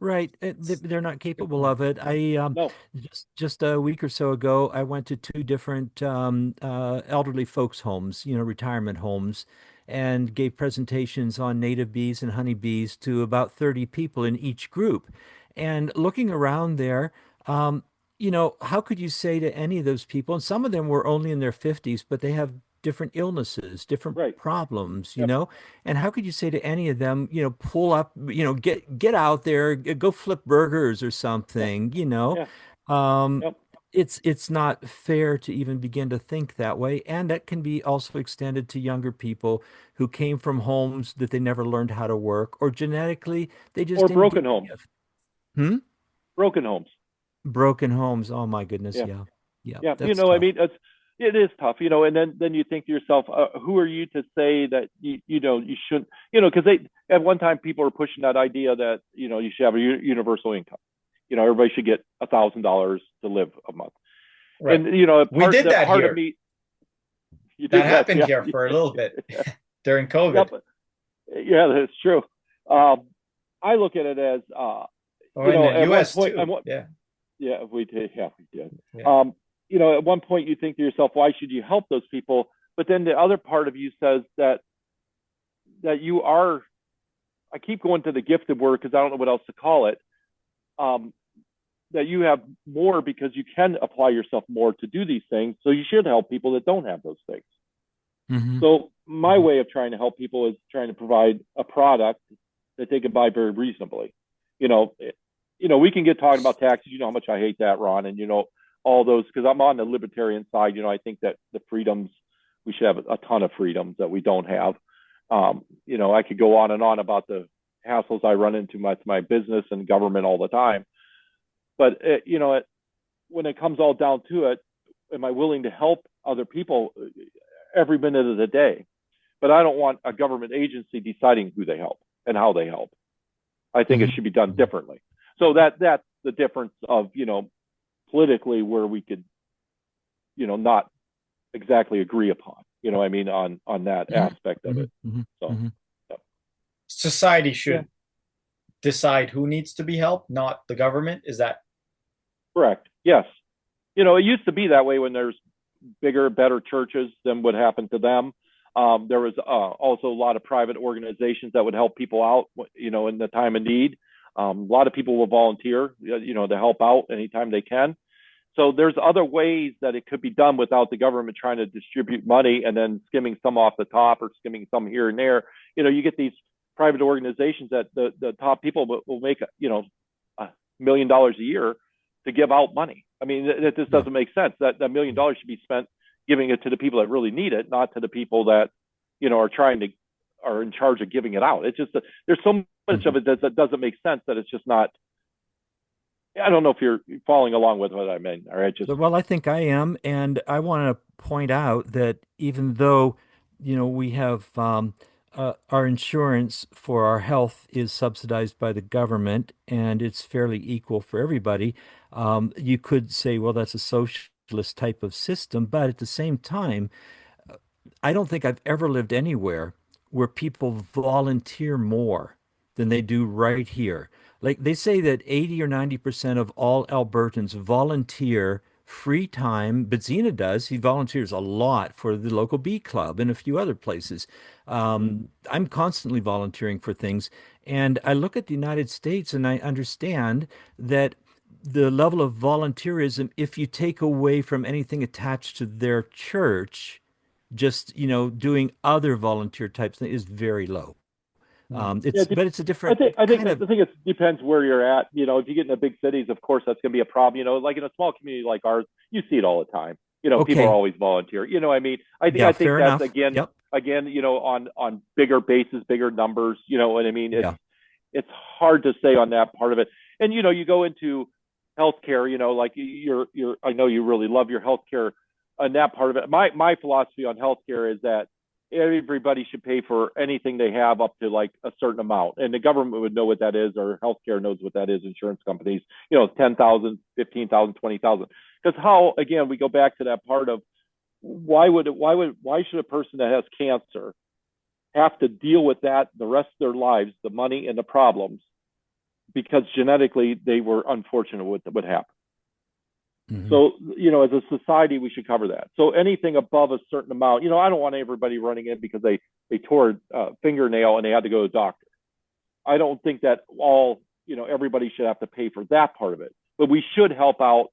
Right. They're not capable of it. No. Just a week or so ago, I went to two different elderly folks' homes, retirement homes, and gave presentations on native bees and honeybees to about 30 people in each group. And looking around there, how could you say to any of those people, and some of them were only in their 50s, but they have different illnesses, different problems, and how could you say to any of them, pull up, get out there, go flip burgers or something, It's not fair to even begin to think that way. And that can be also extended to younger people who came from homes that they never learned how to work, or genetically they just didn't broken get homes. Broken homes. Broken homes. Oh my goodness. Yeah. Yeah. That's I tough. mean, it is tough, and then you think to yourself, who are you to say that you shouldn't, because at one time people were pushing that idea that, you should have a universal income. Everybody should get $1,000 to live a month. Right. And, we did that part here. Of me, that happened here for a little bit during COVID. Yeah, that's true. I look at it as, Or in the at one US point, too. Yeah. yeah, we did. Yeah, we did. Yeah. At one point you think to yourself, why should you help those people? But then the other part of you says that you are. I keep going to the gifted word because I don't know what else to call it. That you have more because you can apply yourself more to do these things. So you should help people that don't have those things. Mm-hmm. So my way of trying to help people is trying to provide a product that they can buy very reasonably. We can get talking about taxes. You know how much I hate that, Ron, and all those, because I'm on the libertarian side. I think that the freedoms, we should have a ton of freedoms that we don't have. I could go on and on about the hassles I run into with my business and government all the time. But when it comes all down to it, am I willing to help other people every minute of the day? But I don't want a government agency deciding who they help and how they help. I think it should be done differently. So that's the difference of politically where we could not exactly agree upon. On that aspect of it. So society should decide who needs to be helped, not the government. Is that correct? Yes. It used to be that way when there's bigger, better churches than what happened to them. There was also a lot of private organizations that would help people out, in the time of need. A lot of people will volunteer, to help out anytime they can. So there's other ways that it could be done without the government trying to distribute money and then skimming some off the top or skimming some here and there. You get these private organizations that the top people will make, $1 million a year to give out money. I mean, that just doesn't make sense. That $1 million should be spent giving it to the people that really need it, not to the people that, are in charge of giving it out. It's just, there's so much of it that doesn't make sense that it's just not. I don't know if you're following along with what I mean. All right. Well, I think I am. And I want to point out that even though, we have our insurance for our health is subsidized by the government and it's fairly equal for everybody, you could say, well, that's a socialist type of system. But at the same time, I don't think I've ever lived anywhere where people volunteer more than they do right here. Like they say that 80 or 90% of all Albertans volunteer free time. Bidzina does. He volunteers a lot for the local bee club and a few other places. I'm constantly volunteering for things. And I look at the United States and I understand that the level of volunteerism, if you take away from anything attached to their church, just, doing other volunteer types is very low. But it's a different. I think it depends where you're at. If you get in the big cities, of course that's going to be a problem. Like in a small community like ours, you see it all the time. People are always volunteer. I mean, I think that's enough. again, on bigger bases, bigger numbers. You know what I mean? It's hard to say on that part of it. And you go into healthcare. Like you're. I know you really love your healthcare, and that part of it. My philosophy on healthcare is that everybody should pay for anything they have up to like a certain amount, and the government would know what that is, or healthcare knows what that is. Insurance companies, 10,000, 15,000, 20,000. Because how, again, we go back to that part of why should a person that has cancer have to deal with that the rest of their lives, the money and the problems, because genetically they were unfortunate with what happened. So, as a society, we should cover that. So anything above a certain amount, I don't want everybody running in because they tore a fingernail and they had to go to the doctor. I don't think that everybody should have to pay for that part of it, but we should help out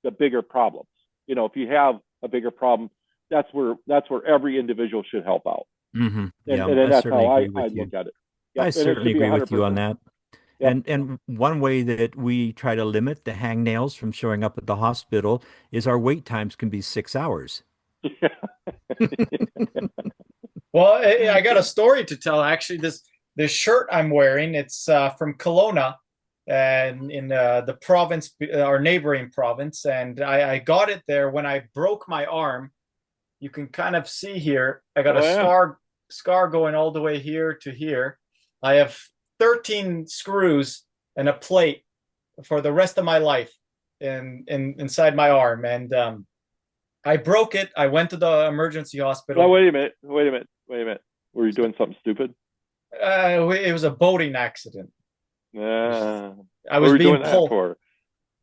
the bigger problems. If you have a bigger problem, that's where every individual should help out. And that's how I look at it. I certainly agree with you on that. And one way that we try to limit the hangnails from showing up at the hospital is our wait times can be 6 hours. Well, I got a story to tell. Actually, this shirt I'm wearing, it's from Kelowna, and in the province, our neighboring province, and I got it there when I broke my arm. You can kind of see here, I got a scar going all the way here to here. I have 13 screws and a plate for the rest of my life inside my arm. And I broke it. I went to the emergency hospital. Oh, wait a minute. Were you doing something stupid? It was a boating accident. I I What was were you being doing that pulled. for?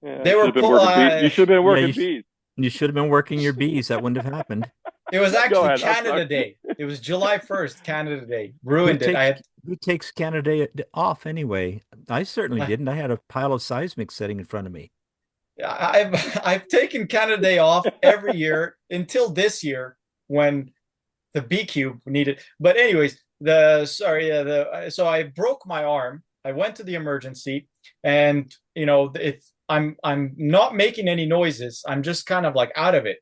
Yeah, They you should were have been working bees. You should have been Yeah, working bees. you should have been working your bees. That wouldn't have happened. It was Go actually ahead. I'm Canada sorry. Day. It was July 1st, Canada Day. Who Ruined it. takes who takes Canada off anyway? I certainly I, didn't. I had a pile of seismic sitting in front of me. I've taken Canada Day off every year until this year when the BQ needed. But anyways, so I broke my arm. I went to the emergency, and I'm not making any noises. I'm just kind of like out of it,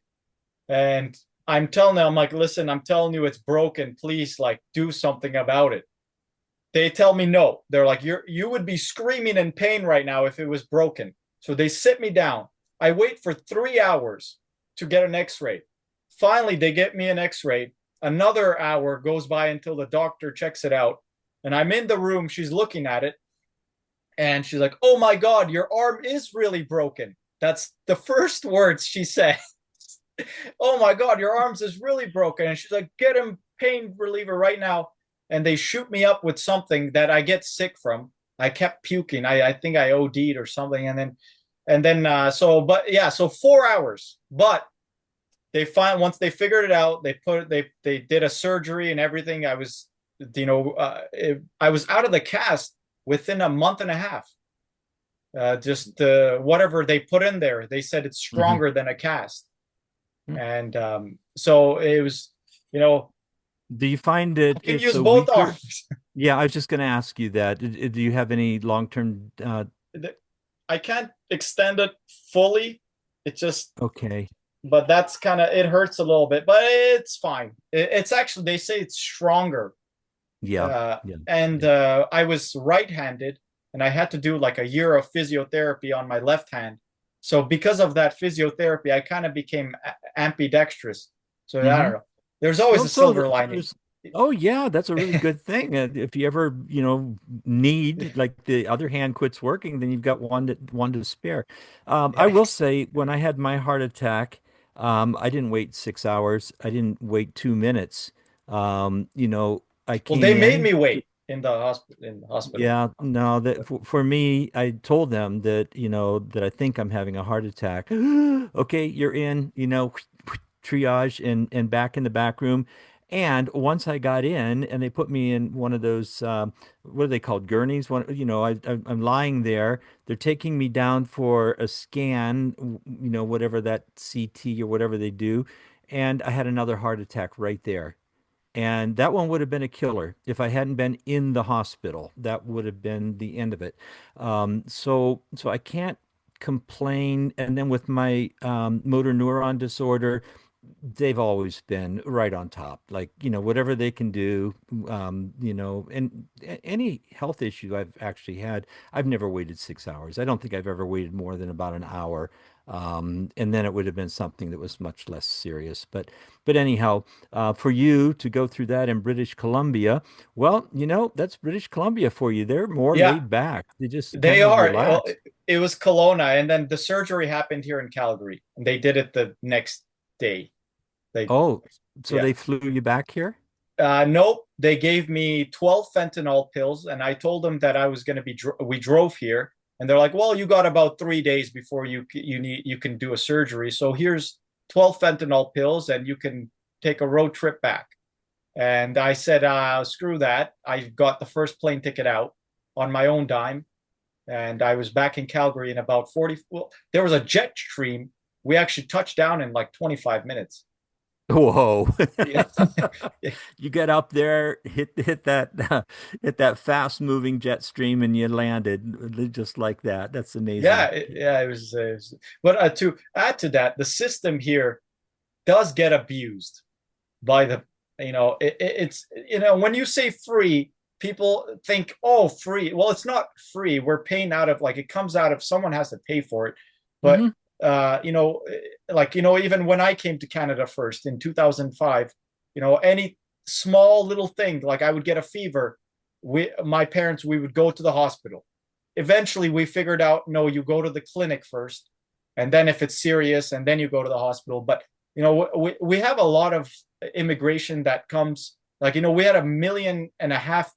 and I'm telling them, I'm like, listen, I'm telling you it's broken. Please, like, do something about it. They tell me no. They're like, you would be screaming in pain right now if it was broken. So they sit me down. I wait for 3 hours to get an x-ray. Finally, they get me an x-ray. Another hour goes by until the doctor checks it out. And I'm in the room. She's looking at it. And she's like, oh my God, your arm is really broken. That's the first words she said. Oh my God, your arms is really broken. And she's like, get him pain reliever right now. And they shoot me up with something that I get sick from. I kept puking. I think I OD'd or something. So 4 hours. But once they figured it out, they did a surgery and everything. I was out of the cast within a month and a half. Whatever they put in there, they said it's stronger than a cast. And so it was, Do you find it? I can it's use a both weaker... arms. Yeah, I was just going to ask you that. Do you have any long-term? I can't extend it fully. It just Okay. But that's kind of, it hurts a little bit, but it's fine. It's actually, they say it's stronger. Yeah. I was right-handed, and I had to do like a year of physiotherapy on my left hand. So because of that physiotherapy, I kind of became ambidextrous. So I don't know. There's always a silver lining. Oh yeah, that's a really good thing. If you ever, need, like, the other hand quits working, then you've got one to spare. I will say, when I had my heart attack, I didn't wait 6 hours. I didn't wait 2 minutes. I came They made in. me wait in the hospital. Yeah, no, that for me, I told them that, that I think I'm having a heart attack. Okay, you're in, triage and back in the back room. And once I got in and they put me in one of those, what are they called? Gurneys? I'm lying there. They're taking me down for a scan, whatever that CT or whatever they do. And I had another heart attack right there. And that one would have been a killer if I hadn't been in the hospital. That would have been the end of it. So I can't complain. And then with my motor neuron disorder, they've always been right on top. Like, whatever they can do, and any health issue I've actually had, I've never waited 6 hours. I don't think I've ever waited more than about an hour. And then it would have been something that was much less serious. But anyhow, for you to go through that in British Columbia, well, that's British Columbia for you. They're more laid back. They are. relax. Well, it was Kelowna, and then the surgery happened here in Calgary, and they did it the next day. They flew you back here? Nope. They gave me 12 fentanyl pills, and I told them that I was going to be. We drove here, and they're like, "Well, you got about 3 days before you can do a surgery. So here's 12 fentanyl pills, and you can take a road trip back." And I said, "Screw that." I got the first plane ticket out on my own dime, and I was back in Calgary in about 40. Well, there was a jet stream. We actually touched down in like 25 minutes. Whoa. You get up there, hit that fast moving jet stream, and you landed just like that. That's amazing. It was. But to add to that, the system here does get abused by the, it's, when you say free, people think, oh, free. Well, it's not free. We're paying out of, like, it comes out of, someone has to pay for it. But even when I came to Canada first in 2005, any small little thing, like I would get a fever, my parents, we would go to the hospital. Eventually we figured out, no, you go to the clinic first, and then if it's serious, and then you go to the hospital. But we have a lot of immigration that comes, like, we had 1.5 million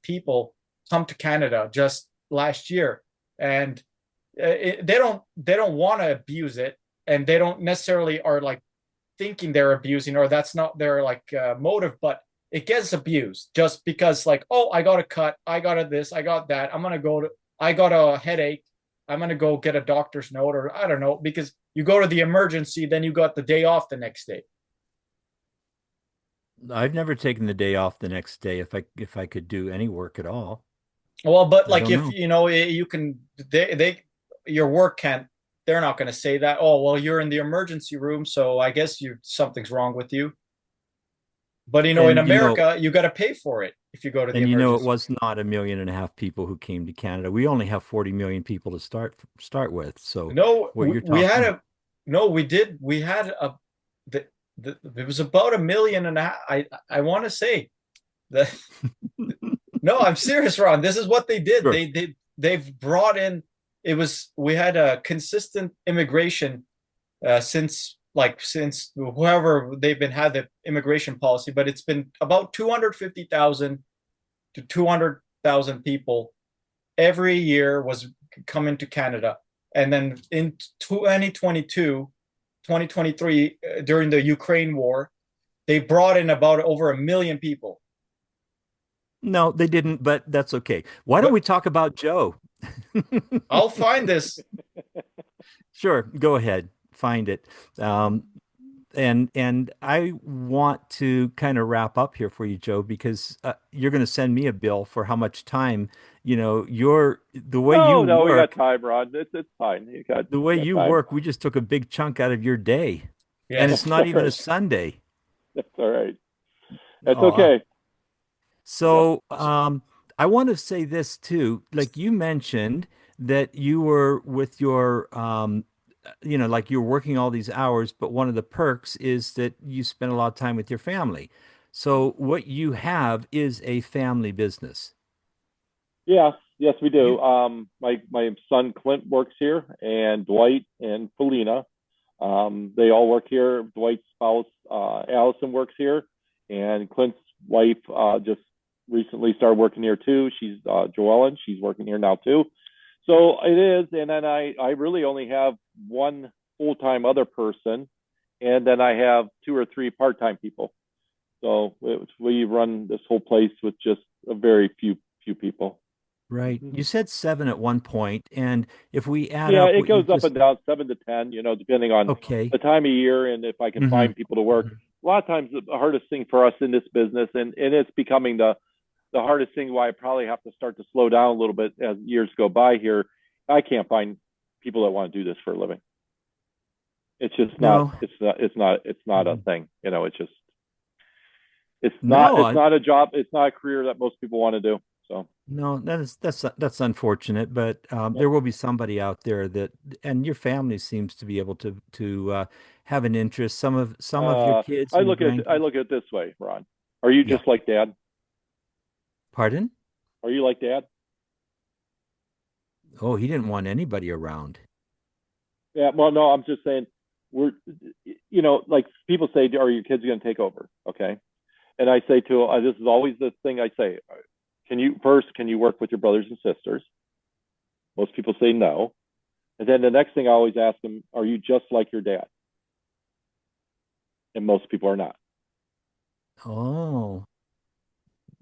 people come to Canada just last year, and they don't want to abuse it, and they don't necessarily are like thinking they're abusing, or that's not their like motive, but it gets abused just because like, oh, I got a cut, I got a this, I got that, I got a headache, I'm gonna go get a doctor's note, or I don't know, because you go to the emergency, then you got the day off the next day. I've never taken the day off the next day if I could do any work at all. Well, but I like don't if know. you know you can, they your work can't. They're not going to say that. Oh, well, you're in the emergency room, so I guess you something's wrong with you. But you know, in And you know, America, you got to pay for it if you go to the and you know, it emergency. was not 1.5 million people who came to Canada. We only have 40 million people to start with. So No, what you're we had talking, a no, we did. We had a the, it was about 1.5 million. I want to say that no, I'm serious, Ron. This is what they did. sure. They've brought in. It was we had a consistent immigration since whoever they've been had the immigration policy, but it's been about 250,000 to 200,000 people every year was coming to Canada. And then in 2022, 2023, during the Ukraine war, they brought in about over 1 million people. No, they didn't, but that's okay. Why don't But we talk about Joe? I'll find this. Sure, go ahead, find it. Um, and I want to kind of wrap up here for you, Joe, because you're going to send me a bill for how much time, the way you No, no, we got work, time, Ron. It's fine. the way You got you time. work, we just took a big chunk out of your day, and it's Yes. That's not all even a right. Sunday. That's all right. That's Oh, okay. Yep. so I want to say this too. Like you mentioned that you were with your like you're working all these hours, but one of the perks is that you spend a lot of time with your family. So what you have is a family business. Yes, yes, we do. You My son Clint works here, and Dwight and Felina. They all work here. Dwight's spouse Allison works here, and Clint's wife just recently started working here too. She's Joellen. She's working here now too. So it is, and then I really only have one full time other person, and then I have two or three part time people. So we run this whole place with just a very few people. right. You said seven at one point, and if we add Yeah, up it what you goes up just and down, 7 to 10, depending on okay. the time of year and if I can Hmm. find people to work. A lot of times, the hardest thing for us in this business, and it's becoming the hardest thing why I probably have to start to slow down a little bit as years go by here. I can't find people that want to do this for a living. It's just not. No, It's not a thing. It's just. It's not. no, It's not a job. It's not a career that most people want to do. So. no, that's unfortunate, but Yep. there will be somebody out there that, and your family seems to be able to have an interest. Some of your Uh, kids I and look at grandkids. it this way, Ron. Are you Yeah, just like Dad? pardon? Are you like Dad? Oh, he didn't want anybody around. Yeah. Well, no. I'm just saying we're. Like people say, are your kids going to take over? Okay. And I say to this is always the thing I say. Can you work with your brothers and sisters? Most people say no. And then the next thing I always ask them, are you just like your dad? And most people are not. Oh,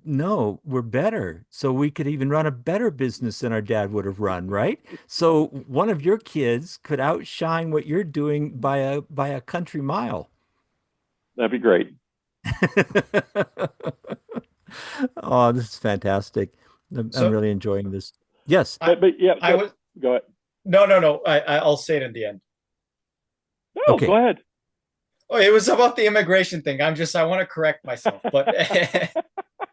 no, we're better. So we could even run a better business than our dad would have run, right? So one of your kids could outshine what you're doing by a country mile. That'd be great. Oh, this is fantastic. I'm So really enjoying this. Yes. I But yeah, I was go ahead. no. I'll say it in the end. No, go Okay. ahead. Oh, it was about the immigration thing. I want to correct myself, but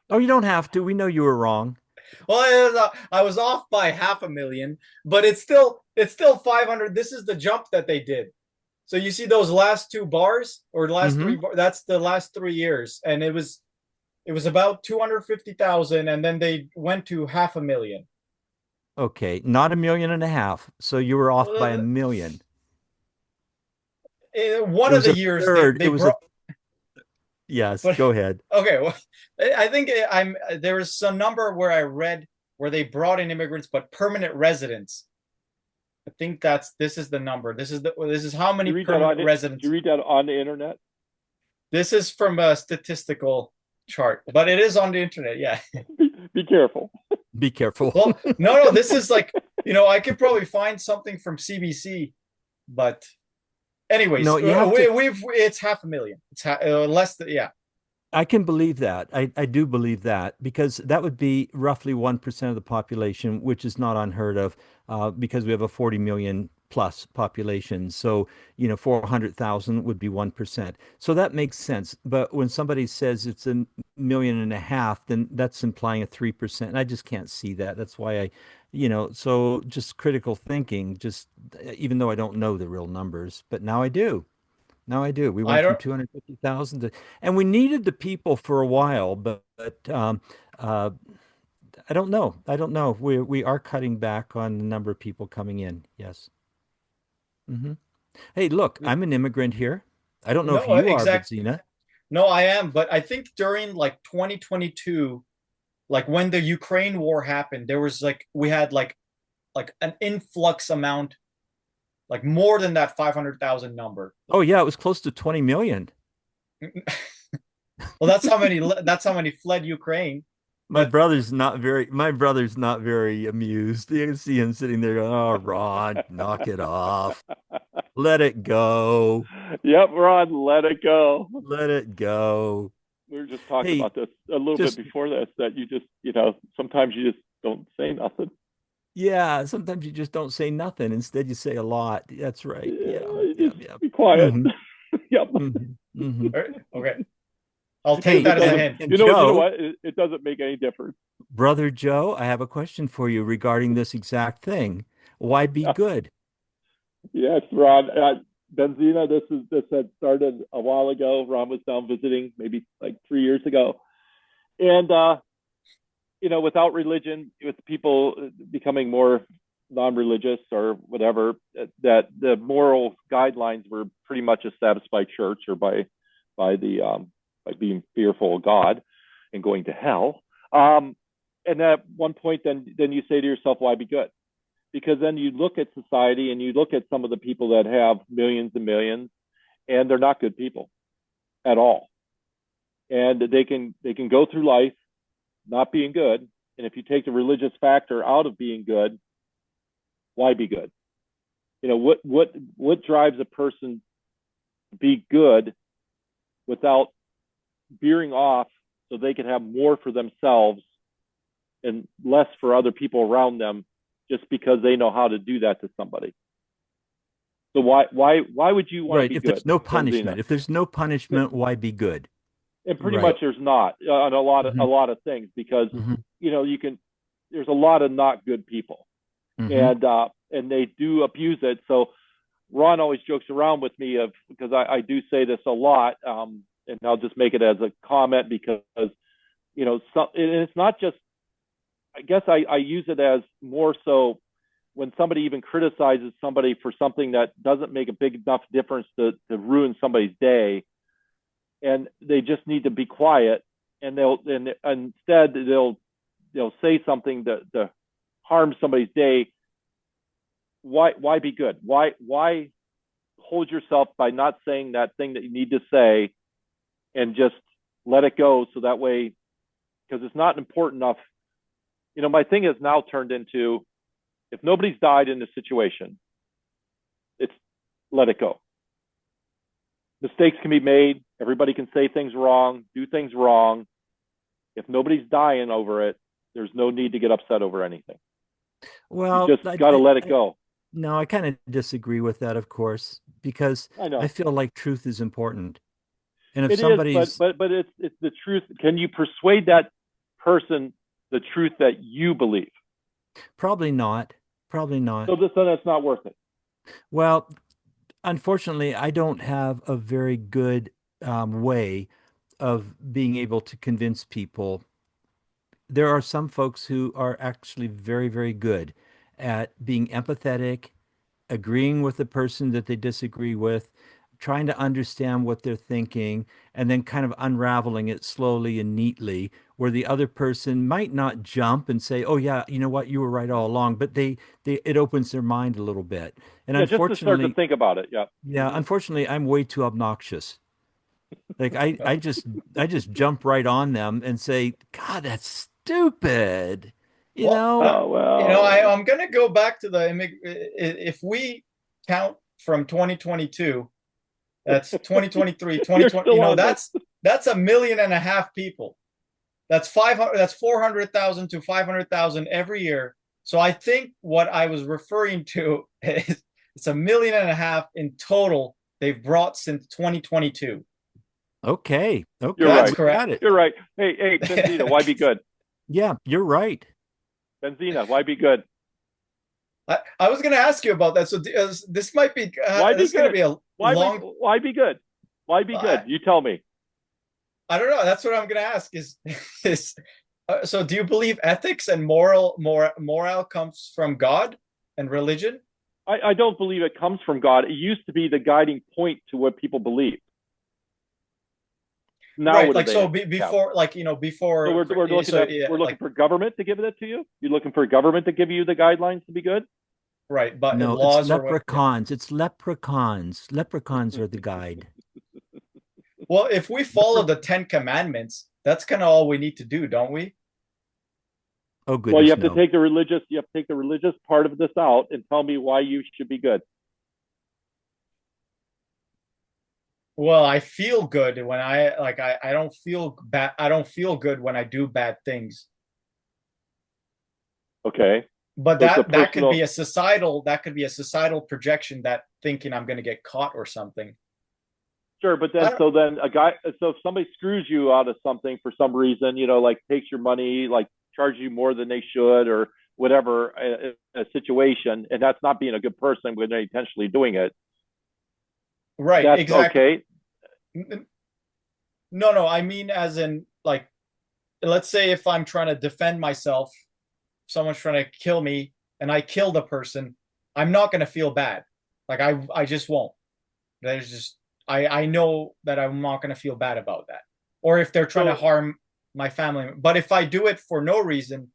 Oh, you don't have to. We know you were wrong. well, I was off by 500,000, but it's still 500. This is the jump that they did. So you see those last two bars or the last Hmm. three that's the last 3 years, and it was about 250,000, and then they went to 500,000. Okay. Not 1.5 million. So you were off by a Uh, million. one It of was the a years they third. they It was a brought, yes. but Go ahead. okay, well, I think there was some number where I read where they brought in immigrants, but permanent residents. I think this is the number. This is how Did you many read that on permanent it? Did residents. you read that on the internet? This is from a statistical chart, but it is on the internet. Yeah. Be careful. Be careful. Well, no, this is like, I could probably find something from CBC, but anyways, No, you have to. it's 500,000. It's less than, yeah. I can believe that. I do believe that because that would be roughly 1% of the population, which is not unheard of because we have a 40 million plus population. So, 400,000 would be 1%. So that makes sense. But when somebody says it's 1.5 million, then that's implying a 3%. And I just can't see that. That's why so just critical thinking, just even though I don't know the real numbers, but now I do. Now I do. We I went from don't 250,000 and we needed the people for a while, but uh, I don't know. I don't know. We are cutting back on the number of people coming in. Yes. hmm Hey, look, I'm an immigrant here. I don't know if no you are, exact Bidzina. no, I am, but I think during like 2022, like when the Ukraine war happened, there was like we had like an influx amount, like more than that 500,000 number. Oh yeah, it was close to 20 million. Well, that's how many fled Ukraine. But My brother's not very amused. You can see him sitting there going, "Oh, Ron, knock it off. Let it go. Yep, Ron, let it go. Let it go." We were just talking Hey, about this a little bit just before this, that you just, sometimes you just don't say nothing. yeah, sometimes you just don't say nothing. Instead, you say a lot. That's right. Yeah, Yeah, you yeah, just yeah. be quiet. hmm Yep. hmm okay, I'll take Hey, Because it that as a doesn't, hint. and you know Joe, what? It doesn't make any difference. brother Joe, I have a question for you regarding this exact thing. Why be good? Yes, Ron. Benzina, this had started a while ago. Ron was down visiting maybe like 3 years ago, and without religion, with people becoming more non-religious or whatever, that the moral guidelines were pretty much established by church or by being fearful of God and going to hell. And at one point, then you say to yourself, why be good? Because then you look at society and you look at some of the people that have millions and millions, and they're not good people at all. And they can go through life not being good. And if you take the religious factor out of being good, why be good? What drives a person to be good without veering off so they can have more for themselves and less for other people around them just because they know how to do that to somebody? So why would you want to Right. be If good, there's no Benzina? punishment, if there's no punishment, why be good? And pretty Right. much there's not on a lot of hmm things, because hmm you can, there's a lot of not good people, hmm and they do abuse it. So Ron always jokes around with me because I do say this a lot, and I'll just make it as a comment because and it's not just, I guess I use it as more so when somebody even criticizes somebody for something that doesn't make a big enough difference to ruin somebody's day, and they just need to be quiet, and instead they'll say something that harms somebody's day. Why be good? Why hold yourself by not saying that thing that you need to say, and just let it go, so that way, because it's not important enough. My thing has now turned into, if nobody's died in the situation, it's let it go. Mistakes can be made. Everybody can say things wrong, do things wrong. If nobody's dying over it, there's no need to get upset over anything. You Well, just got to let it go. no, I kind of disagree with that, of course, because I I know feel like truth is important. And if it is, somebody's but it's the truth. Can you persuade that person the truth that you believe? probably not, probably not. So then it's not worth it. Well, unfortunately, I don't have a very good way of being able to convince people. There are some folks who are actually very, very good at being empathetic, agreeing with the person that they disagree with, trying to understand what they're thinking, and then kind of unraveling it slowly and neatly, where the other person might not jump and say, "Oh yeah, you know what, you were right all along," but they it opens their mind a little bit. And Yeah, just to start to unfortunately, think about it. Yeah. yeah, Hmm. unfortunately, I'm way too obnoxious. Like I just jump right on them and say, "God, that's stupid." You Well, know? Well, I'm gonna go back to if we count from 2022, that's 2023, you're 2020, still on this. that's 1.5 million people. That's 500, that's 400,000 to 500,000 every year. So I think what I was referring to is it's 1.5 million in total they've brought since 2022. Okay. You're Okay, That's right. we correct. got it. You're right. Hey, Benzina, why be good? Yeah, you're right. Benzina, why be good? I was going to ask you about that. So this might be Why be this is going to good? be a long. Why be good? Why be good? You tell me. I don't know. That's what I'm going to ask. Is so? Do you believe ethics and moral comes from God and religion? I don't believe it comes from God. It used to be the guiding point to what people believe. Now Right. what do Like so, they have? before, like So before. we're looking So at yeah, we're looking like for government to give it to you. You're looking for government to give you the guidelines to be good. right, but No, it's laws or what? Yeah. leprechauns. It's leprechauns. Leprechauns are the guide. Well, if we follow Lepre the Ten Commandments, that's kind of all we need to do, don't we? Oh Well, you goodness, have to no. take the religious part of this out and tell me why you should be good. Well, I feel good when I don't feel bad. I don't feel good when I do bad things. Okay, But so it's a that could be personal. a societal projection that thinking I'm going to get caught or something. Sure, but I then don't, so if somebody screws you out of something for some reason, like takes your money, like charges you more than they should, or whatever a situation, and that's not being a good person when they're intentionally doing it. right, That's exactly. okay. No, no, I mean as in like let's say if I'm trying to defend myself, someone's trying to kill me and I kill the person, I'm not going to feel bad. Like I just won't. There's just I know that I'm not going to feel bad about that. Or if they're trying to So harm my family, but if I do it for no reason,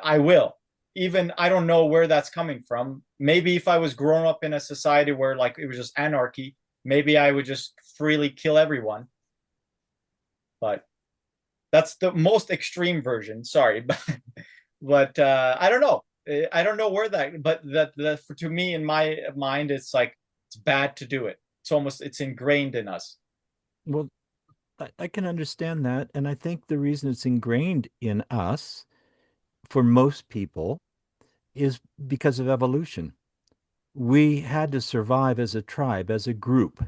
I will. Even I don't know where that's coming from. Maybe if I was grown up in a society where like it was just anarchy, maybe I would just freely kill everyone. But that's the most extreme version. Sorry, but I don't know. I don't know where but that to me in my mind, it's like it's bad to do it. It's ingrained in us. Well, I can understand that, and I think the reason it's ingrained in us for most people is because of evolution. We had to survive as a tribe, as a group.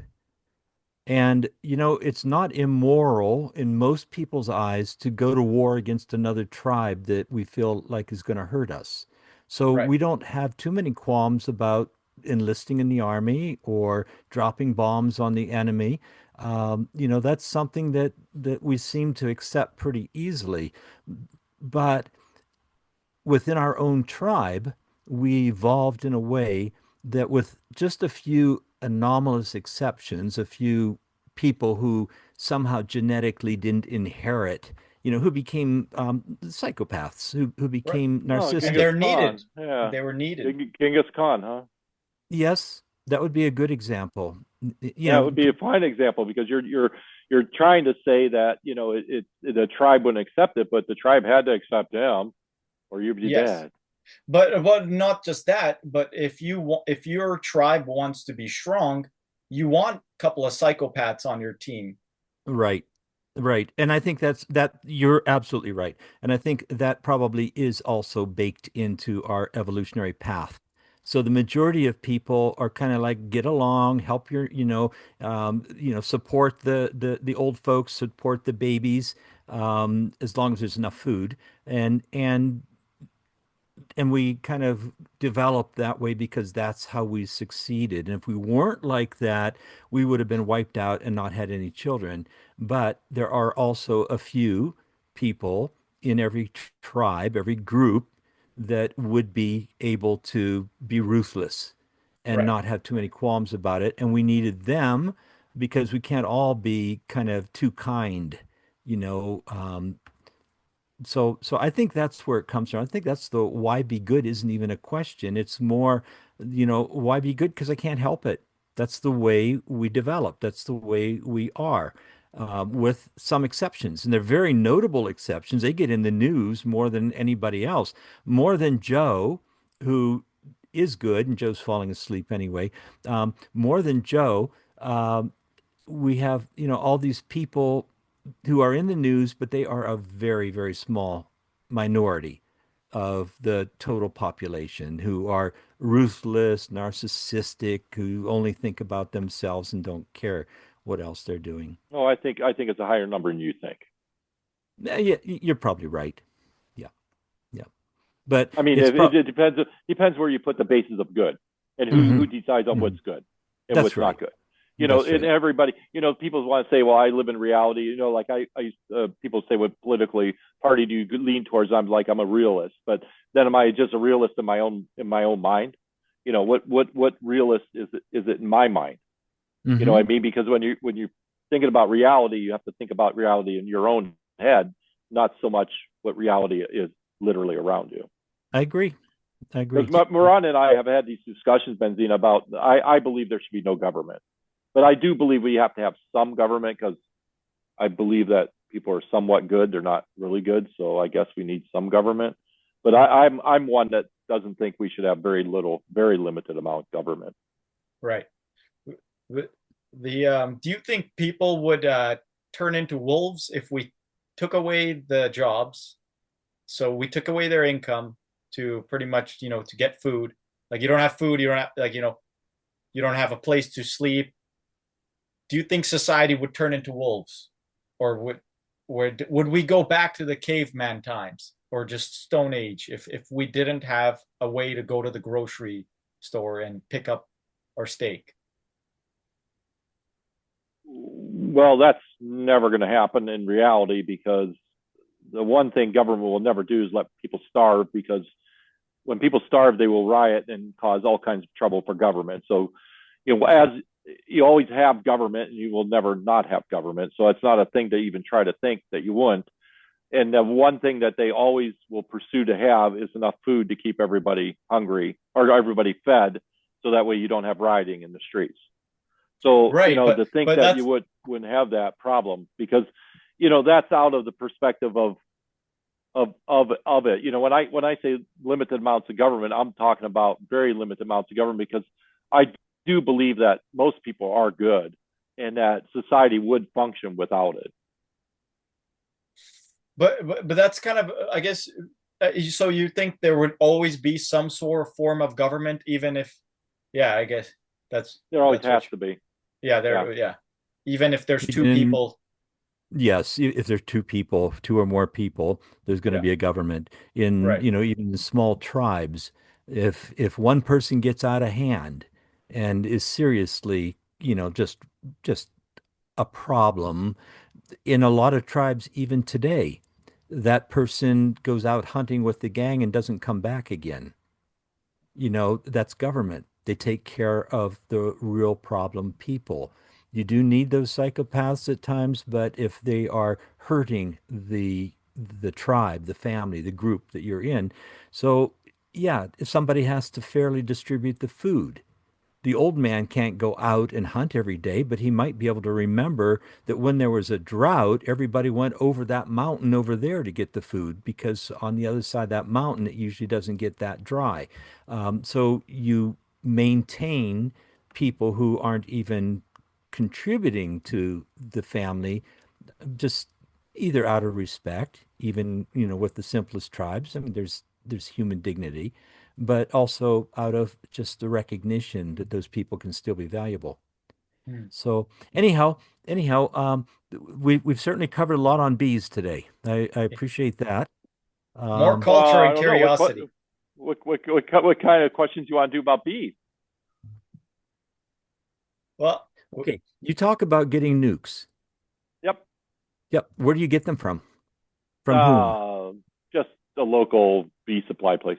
And, it's not immoral in most people's eyes to go to war against another tribe that we feel like is going to hurt us. So Right, we don't have too many qualms about enlisting in the army or dropping bombs on the enemy. That's something that we seem to accept pretty easily. But within our own tribe, we evolved in a way that, with just a few anomalous exceptions, a few people who somehow genetically didn't inherit, who became psychopaths, who right. became oh, And Genghis narcissistic. they're needed. Khan, yeah, They were needed. Genghis Khan, huh? Yes, that would be a good example. Yeah, it would be a fine example because you're trying to say that the tribe wouldn't accept it, but the tribe had to accept him, or you'd be Yes. dead. But not just that, but if your tribe wants to be strong, you want a couple of psychopaths on your team. Right. Right. And I think that you're absolutely right. And I think that probably is also baked into our evolutionary path. So the majority of people are kind of like get along, help support the old folks, support the babies, as long as there's enough food. And we kind of developed that way because that's how we succeeded. And if we weren't like that, we would have been wiped out and not had any children. But there are also a few people in every tribe, every group, that would be able to be ruthless and Right. not have too many qualms about it. And we needed them because we can't all be kind of too kind, you know. So I think that's where it comes from. I think that's the why be good isn't even a question. It's more, why be good? Because I can't help it. That's the way we develop. That's the way we are, with some exceptions. And they're very notable exceptions. They get in the news more than anybody else, more than Joe, who is good, and Joe's falling asleep anyway. More than Joe, we have, all these people who are in the news, but they are a very, very small minority of the total population who are ruthless, narcissistic, who only think about themselves and don't care what else they're doing. No, I think it's a higher number than you think. Yeah, you're probably right. Yeah, yeah. But I mean, it's it depends where you put the basis of good, and who Mhm, decides on mhm. what's good and That's what's not right. good. That's And right. everybody, people want to say, "Well, I live in reality." Like people say, "What politically party do you lean towards?" I'm a realist, but then am I just a realist in my own mind? What realist is it in my mind? What I Hmm. mean? Because when you're thinking about reality, you have to think about reality in your own head, not so much what reality is literally around you. I agree. I Because agree. Moran and I have had these discussions, Benzina, about I believe there should be no government, but I do believe we have to have some government because I believe that people are somewhat good; they're not really good, so I guess we need some government. But I'm one that doesn't think we should have very limited amount of government. Right. The, do you think people would turn into wolves if we took away the jobs? So we took away their income to pretty much, to get food. Like you don't have food, you don't have like, you don't have a place to sleep. Do you think society would turn into wolves? Or would we go back to the caveman times or just Stone Age if we didn't have a way to go to the grocery store and pick up our steak? Well, that's never going to happen in reality because the one thing government will never do is let people starve because when people starve, they will riot and cause all kinds of trouble for government. So, as you always have government and you will never not have government. So it's not a thing to even try to think that you wouldn't. And the one thing that they always will pursue to have is enough food to keep everybody hungry or everybody fed. So that way you don't have rioting in the streets. So, Right, but to think but that you that's wouldn't have that problem because, that's out of the perspective of it. When I say limited amounts of government, I'm talking about very limited amounts of government because I do believe that most people are good and that society would function without it. but that's kind of I guess so you think there would always be some sort of form of government even if yeah, I guess that's There always that's has what you, to be. yeah, Yeah. there yeah. Even if there's two Even people, Yes, if there's two people, two or more people, there's going to yeah, be a government. In, right. even in small tribes, if one person gets out of hand and is seriously, just a problem, in a lot of tribes, even today, that person goes out hunting with the gang and doesn't come back again. That's government. They take care of the real problem people. You do need those psychopaths at times, but if they are hurting the tribe, the family, the group that you're in, so yeah, if somebody has to fairly distribute the food. The old man can't go out and hunt every day, but he might be able to remember that when there was a drought, everybody went over that mountain over there to get the food because on the other side of that mountain, it usually doesn't get that dry. So you maintain people who aren't even contributing to the family just either out of respect, even with the simplest tribes. I mean, there's human dignity, but also out of just the recognition that those people can still be valuable. Hmm. So anyhow, we've certainly covered a lot on bees today. I appreciate that. More Um, Well, culture I and don't know curiosity. what kind of questions you want to do about bees. Well, okay, you talk about getting nukes. Yep. Yep. Where do you get them from? From whom? Uh, just a local bee supply place.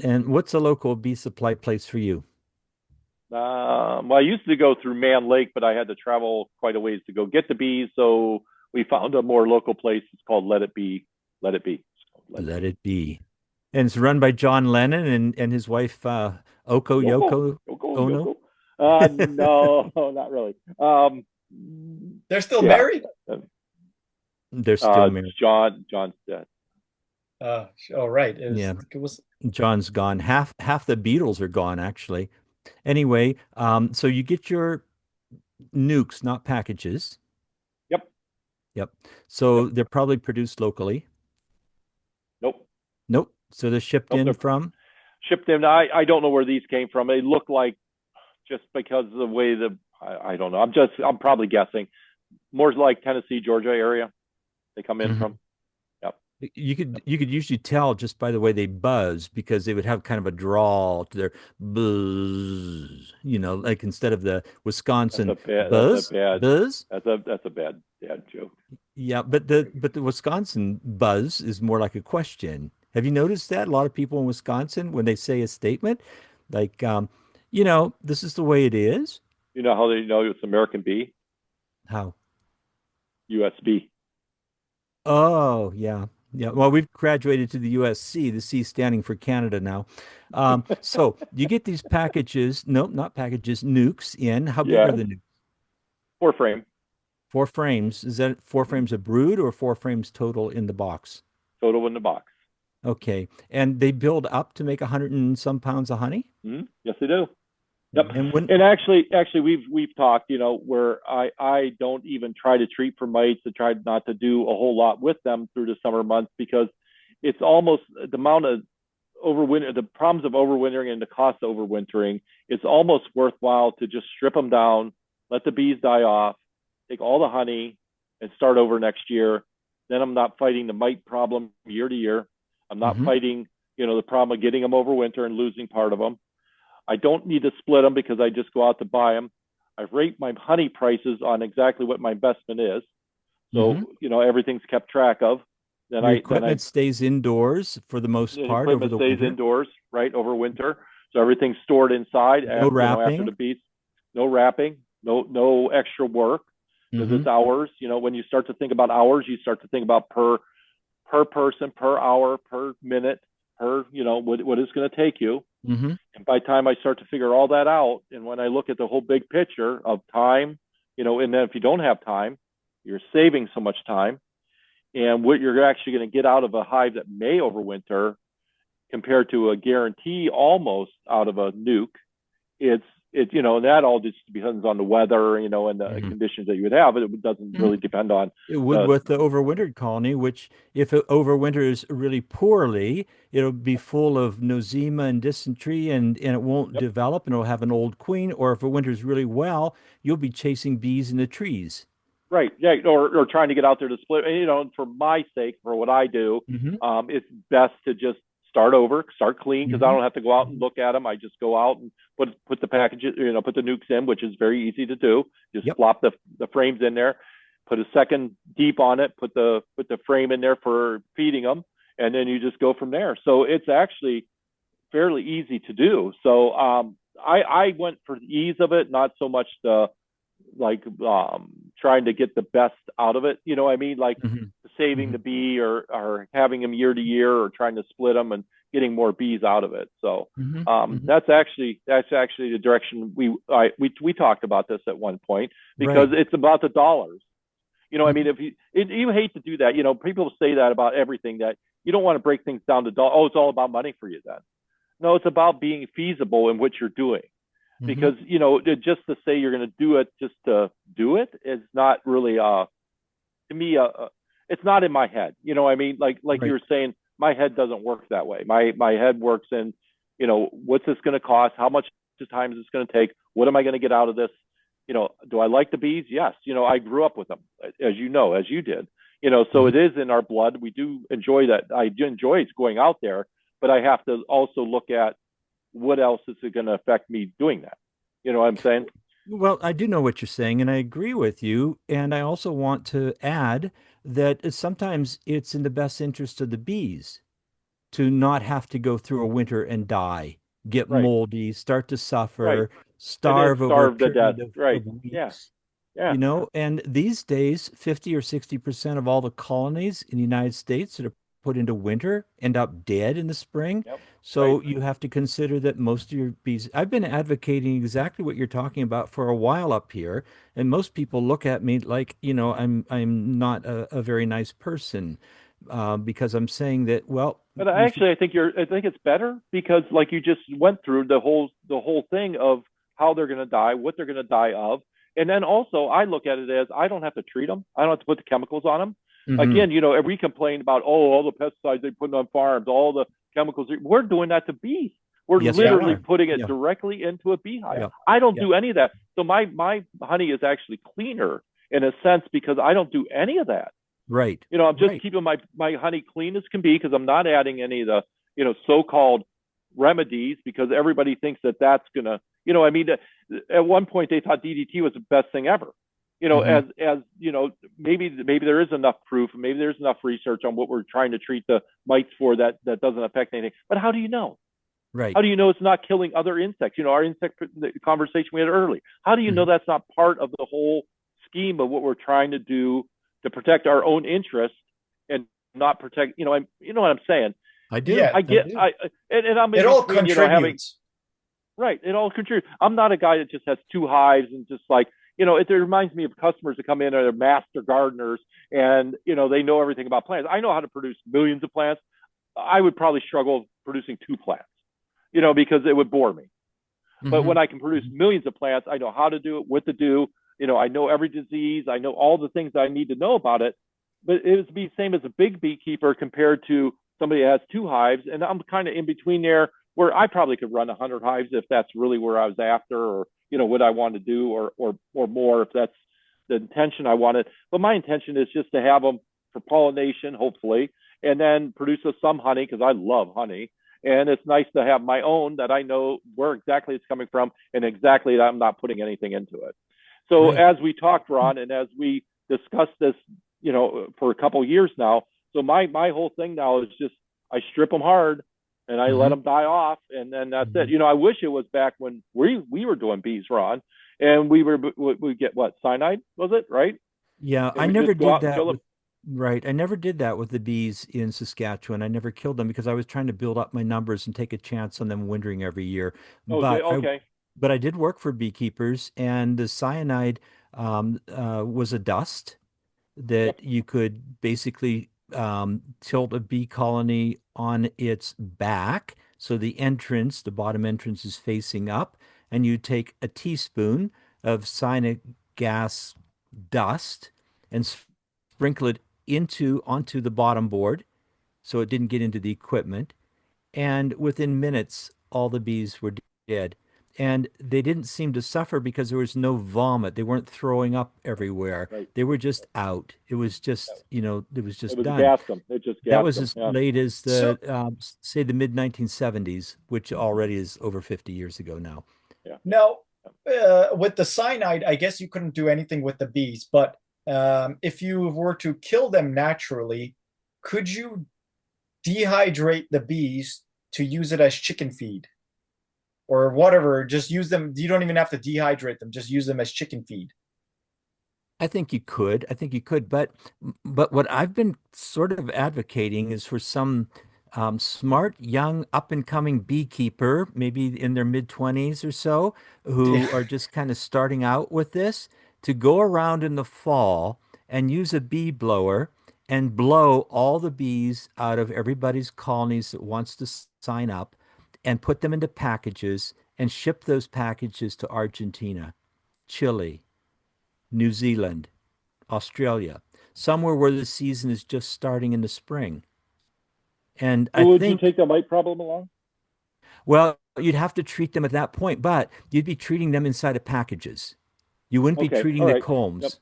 And what's a local bee supply place for you? Well, I used to go through Man Lake, but I had to travel quite a ways to go get the bees. So we found a more local place. It's called Let It Be. Let It Be. Let It Let Be. it be. And it's run by John Lennon and his wife Oko Yoko, Yoko Yoko, Ono. Yoko. No, not really. They're still Yeah. married? They're still married. John's dead. Oh, right. Yeah, It was John's gone. Half the Beatles are gone, actually. Anyway, so you get your nukes, not packages. Yep. Yep. Yep. So they're probably produced locally. Nope. Nope. So they're shipped Nope. in They're from. shipped in. I don't know where these came from. They look like, just because of the way I don't know. I'm probably guessing. More like Tennessee, Georgia area they come in Mhm. from. Yep. You could usually tell just by the way they buzz because they would have kind of a drawl to their buzz, like instead of the That's Wisconsin a bad. That's a buzz, bad. buzz. That's a bad dad joke. Yeah, but the Wisconsin buzz is more like a question. Have you noticed that? A lot of people in Wisconsin, when they say a statement, like, this is the way it is. You know how they know it's American B? How? USB. Oh, yeah. Yeah. Well, we've graduated to the USC, the C standing for Canada now. So you get these packages, nope, not packages, nukes in. How big are Yeah. the nukes? 4 frame. 4 frames. Is that 4 frames of brood or 4 frames total in the box? Total in the box. Okay. And they build up to make 100 and some pounds of honey? Yes, they do. Yep. And when, And actually, we've talked, where I don't even try to treat for mites. I try not to do a whole lot with them through the summer months, because it's almost the amount of the problems of overwintering and the cost of overwintering. It's almost worthwhile to just strip them down, let the bees die off, take all the honey, and start over next year. Then I'm not fighting the mite problem year to year. I'm not Mhm. fighting, the problem of getting them over winter and losing part of them. I don't need to split them because I just go out to buy them. I rate my honey prices on exactly what my investment is. Mhm. So, everything's kept track of. Then Your I equipment stays indoors for the most the part over equipment the stays winter. indoors, right, over winter. So everything's stored inside. No After the wrapping. bees, no wrapping, no extra work, because Hmm. it's hours. When you start to think about hours, you start to think about per person, per hour, per minute, per what it's going to take you. Hmm. And by the time I start to figure all that out, and when I look at the whole big picture of time, and then if you don't have time, you're saving so much time. And what you're actually going to get out of a hive that may overwinter compared to a guarantee almost out of a nuke, that all just depends on the weather, and the Hmm. conditions that you would have. It doesn't Hmm. really depend on It would the. with the overwintered colony, which if it overwinters really poorly, it'll be full of nosema and dysentery and it won't Yep. develop and it'll have an old queen. Or if it winters really well, you'll be chasing bees in the trees. Right. Yeah. Or trying to get out there to split. And, for my sake, for what I do, Hmm. it's best to just start over, start clean, because I Hmm. don't have to go out and look at them. I just go out and put the packages, put the nukes in, which is very easy to do. Just Yep. flop the frames in there, put a second deep on it, put the frame in there for feeding them, and then you just go from there. So it's actually fairly easy to do. So I went for the ease of it, not so much the like trying to get the best out of it. You know what I mean? Like Hmm. saving Hmm. the bee, or having them year to year, or trying to split them and getting more bees out of it. So Hmm. Hmm. that's actually the direction we talked about this at one point, because Right. it's about the dollars. I mean, Hmm. if you hate to do that, people say that about everything, that you don't want to break things down to dollars. Oh, it's all about money for you then. No, it's about being feasible in what you're doing, Hmm. because just to say you're going to do it just to do it is not really to me it's not in my head. I mean, like you Right. were saying, my head doesn't work that way. My head works in, what's this going to cost, how much time is this going to take, what am I going to get out of this. Do I like the bees? Yes. I grew up with them, as as you did. So Hmm. it is in our blood. We do enjoy that. I do enjoy going out there, but I have to also look at what else is it going to affect me doing that. You know what I'm saying? Well, I do know what you're saying, and I agree with you. And I also want to add that sometimes it's in the best interest of the bees to not have to go through a winter and die, get Right. moldy, start to Right. suffer, And then starve over a starve to death. period of Right. Yeah. weeks. Yeah. And these days, 50 or 60% of all the colonies in the United States that are put into winter end up dead in the spring. Yep. Right. So you have to consider that most of your bees, I've been advocating exactly what you're talking about for a while up here, and most people look at me like, I'm not a very nice person, because I'm saying that, well, But we should. I think it's better because like you just went through the whole thing of how they're going to die, what they're going to die of. And then also I look at it as I don't have to treat them. I don't have to put the chemicals on them. Mhm. Again, we complain about, oh, all the pesticides they put on farms, all the chemicals. We're doing that to bees. We're Yes, we literally are. putting it Yeah, directly into a beehive. yeah, I don't yeah. do any of that. So my honey is actually cleaner in a sense because I don't do any of that. Right, I'm just right. keeping my honey clean as can be because I'm not adding any of the, so-called remedies because everybody thinks that that's gonna, I mean, at one point they thought DDT was the best thing ever. Hmm. As maybe there is enough proof, maybe there's enough research on what we're trying to treat the mites for that doesn't affect anything. But how do you know? Right. How do you know it's not killing other insects? Our insect conversation we had earlier. How do you know Mhm. that's not part of the whole scheme of what we're trying to do to protect our own interests and not protect? You know what I'm saying? I do. Yeah, I I get do. I and I'm in it all between. Having contributes. right. It all contributes. I'm not a guy that just has two hives and just like it reminds me of customers that come in and are master gardeners and they know everything about plants. I know how to produce millions of plants. I would probably struggle producing two plants, because it would bore me. But Hmm. when I can produce millions of plants, I know how to do it, what to do. I know every disease. I know all the things I need to know about it. But it would be the same as a big beekeeper compared to somebody that has two hives. And I'm kind of in between there where I probably could run 100 hives if that's really where I was after or, what I want to do or more if that's the intention I wanted. But my intention is just to have them for pollination, hopefully, and then produce us some honey because I love honey and it's nice to have my own that I know where exactly it's coming from and exactly that I'm not putting anything into it. So Right. as we talked, Ron, and as we discussed this, for a couple of years now, so my whole thing now is just I strip them hard and I let Hmm. them die off, and then that's it. Hmm. I wish it was back when we were doing bees, Ron, and we get what cyanide was it right, Yeah, and I we never just go did out and that kill with, them. right. I never did that with the bees in Saskatchewan. I never killed them because I was trying to build up my numbers and take a chance on them wintering every year. Oh, But I, okay, but I did work for beekeepers, and the cyanide was a dust yep. that you could basically tilt a bee colony on its back. So the bottom entrance is facing up, and you take a teaspoon of cyanide gas dust and sprinkle it onto the bottom board so it didn't get into the equipment. And within minutes, all the bees were dead. And they didn't seem to suffer because there was no vomit. They weren't throwing up everywhere. Right. They were just out. It was just, it was It just was done. gassed them. It just That gassed was them. as Yeah. late as So say the mid 1970s, which already is over 50 years ago now. Yeah. now, with the cyanide, I guess you couldn't do anything with the bees, but if you were to kill them naturally, could you dehydrate the bees to use it as chicken feed or whatever? Just use them. You don't even have to dehydrate them. Just use them as chicken feed. I think you could. I think you could. But what I've been sort of advocating is for some smart, young, up and coming beekeeper, maybe in their mid 20s or so, Yeah. who are just kind of starting out with this, to go around in the fall and use a bee blower and blow all the bees out of everybody's colonies that wants to sign up and put them into packages and ship those packages to Argentina, Chile, New Zealand, Australia, somewhere where the season is just starting in the spring. And I So would you think, take the mite problem along? well, you'd have to treat them at that point, but you'd be treating them inside of packages. You wouldn't be Okay. treating All the right. Yep. combs.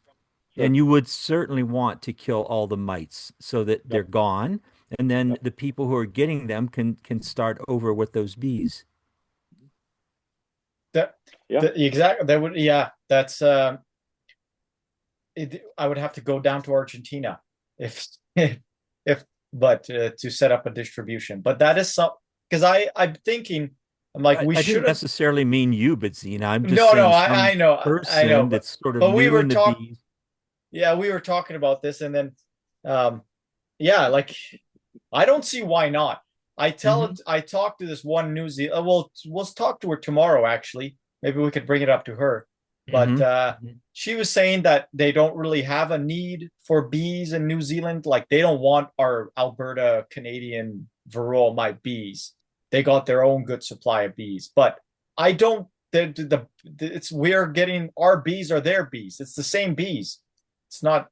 Sure. And you would certainly want to kill all the mites so that they're Yep. gone. And then Yep. the people who are getting them can start over with those bees. That Yeah. the exact that would yeah that's I would have to go down to Argentina if if but to set up a distribution. But that is some because I'm thinking I'm like, we I didn't should have. necessarily mean you, Bidzina. I'm just No, no, saying I some know, I know, person that's sort of but we new were in the talking. bees. Yeah, we were talking about this, and then, yeah, like I don't see why not. Hmm. I talked to this one New Zealand. Well, we'll talk to her tomorrow. Actually, maybe we could bring it up to her. But Hmm. she was saying that they don't really have a need for bees in New Zealand. Like they don't want our Alberta, Canadian varroa mite bees. They got their own good supply of bees. But I don't. It's we're getting our bees are their bees. It's the same bees. It's not.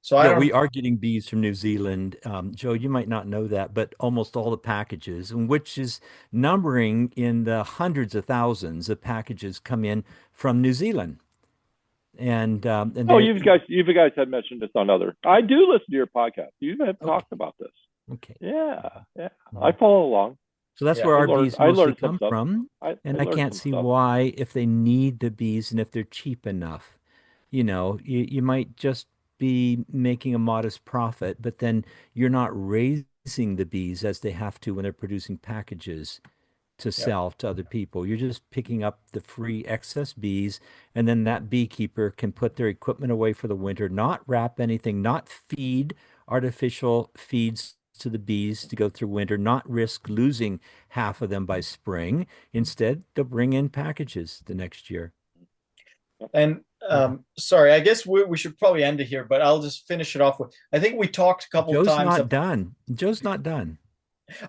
So I No, we don't. are getting bees from New Zealand. Joe, you might not know that, but almost all the packages, and which is numbering in the hundreds of thousands of packages come in from New Zealand. And Oh, they're you guys had mentioned this on other. I do listen to your podcast. You have okay. talked about this. Okay. Yeah, yeah. I Well, follow along. so that's Yeah. where I our learned. bees I mostly learned some come stuff. from. I And I learned can't some see stuff. why, if they need the bees and if they're cheap enough, you might just be making a modest profit, but then you're not raising the bees as they have to when they're producing packages to Yeah. sell to other people. You're just picking up the free excess bees, and then that beekeeper can put their equipment away for the winter, not wrap anything, not feed artificial feeds to the bees to go through winter, not risk losing half of them by spring. Instead, they'll bring in packages the next year. And Yeah. sorry, I guess we should probably end it here, but I'll just finish it off with I think we talked a couple of Joe's times not of done. Joe's not done.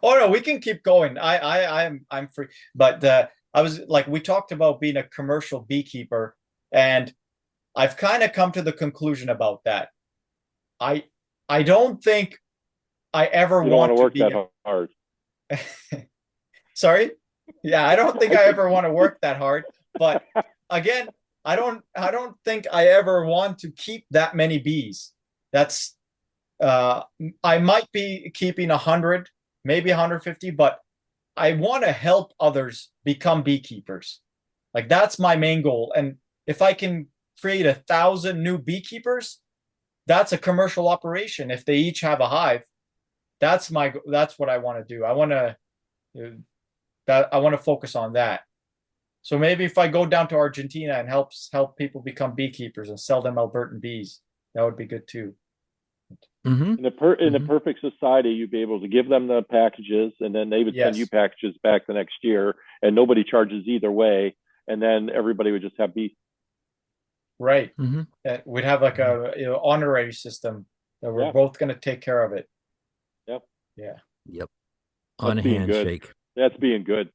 oh no, we can keep going. I'm free. But I was like we talked about being a commercial beekeeper, and I've kind of come to the conclusion about that. I I don't think I ever You don't want want to to work be that hard. sorry. Yeah, I don't think I I think. ever want to work that hard. But again, I don't think I ever want to keep that many bees. That's uh I might be keeping 100, maybe 150, but I want to help others become beekeepers. Like that's my main goal. And if I can create 1,000 new beekeepers, that's a commercial operation. If they each have a hive, that's what I want to do. I want to focus on that. So maybe if I go down to Argentina and help people become beekeepers and sell them Albertan bees, that would be good too. Hmm. In a Hmm. perfect society, you'd be able to give them the packages, and then they would send you Yes, packages back the next year, and nobody charges either way, and then everybody would just have bees. right. Hmm. We'd have like a honorary system that we're Yeah, both going to take care of it. yeah. Yeah. Yep. On That's a being good. handshake. That's being good.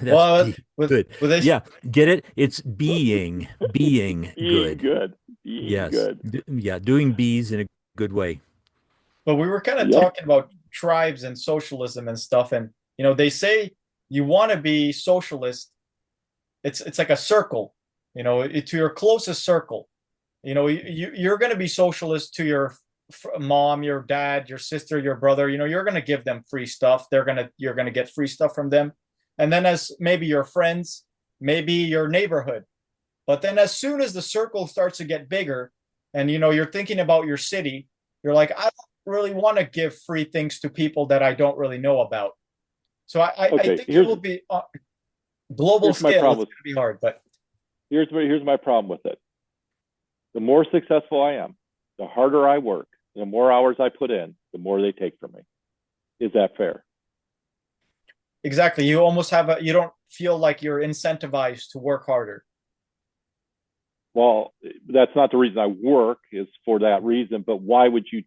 That's Well, being with good. with this, Yeah, get it? It's being Being good. good. Being Yes. good. Yeah, doing bees in a good way. but we were kind of Yep. talking about tribes and socialism and stuff, and they say you want to be socialist. It's like a circle, to your closest circle. You're going to be socialist to your mom, your dad, your sister, your brother. You're going to give them free stuff. You're going to get free stuff from them. And then as maybe your friends, maybe your neighborhood. But then as soon as the circle starts to get bigger and you're thinking about your city, you're like, I don't really want to give free things to people that I don't really know about. So I Okay. think it will be global Here's my scale. problem It's going to be hard, but here's my problem with it. The more successful I am, the harder I work, the more hours I put in, the more they take from me. Is that fair? exactly. You almost you don't feel like you're incentivized to work harder. Well, that's not the reason I work, is for that reason. But why would you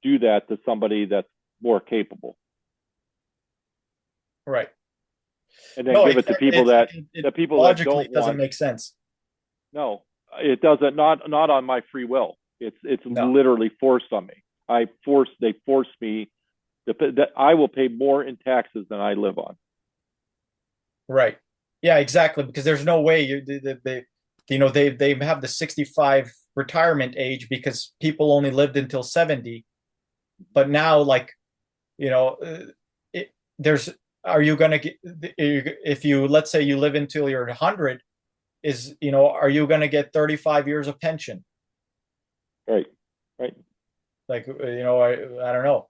do that to somebody that's more capable, Right. and then No, give it to exactly. people It the people that logically don't it doesn't want? make sense. No, it doesn't. Not on my free will. It's No. literally forced on me. They force me that I will pay more in taxes than I live on. Right. Yeah, exactly. Because there's no way they have the 65 retirement age because people only lived until 70. But now, like, there's, are you going to get, if you, let's say you live until you're 100, are you going to get 35 years of pension? Right. Right. Like, I don't know.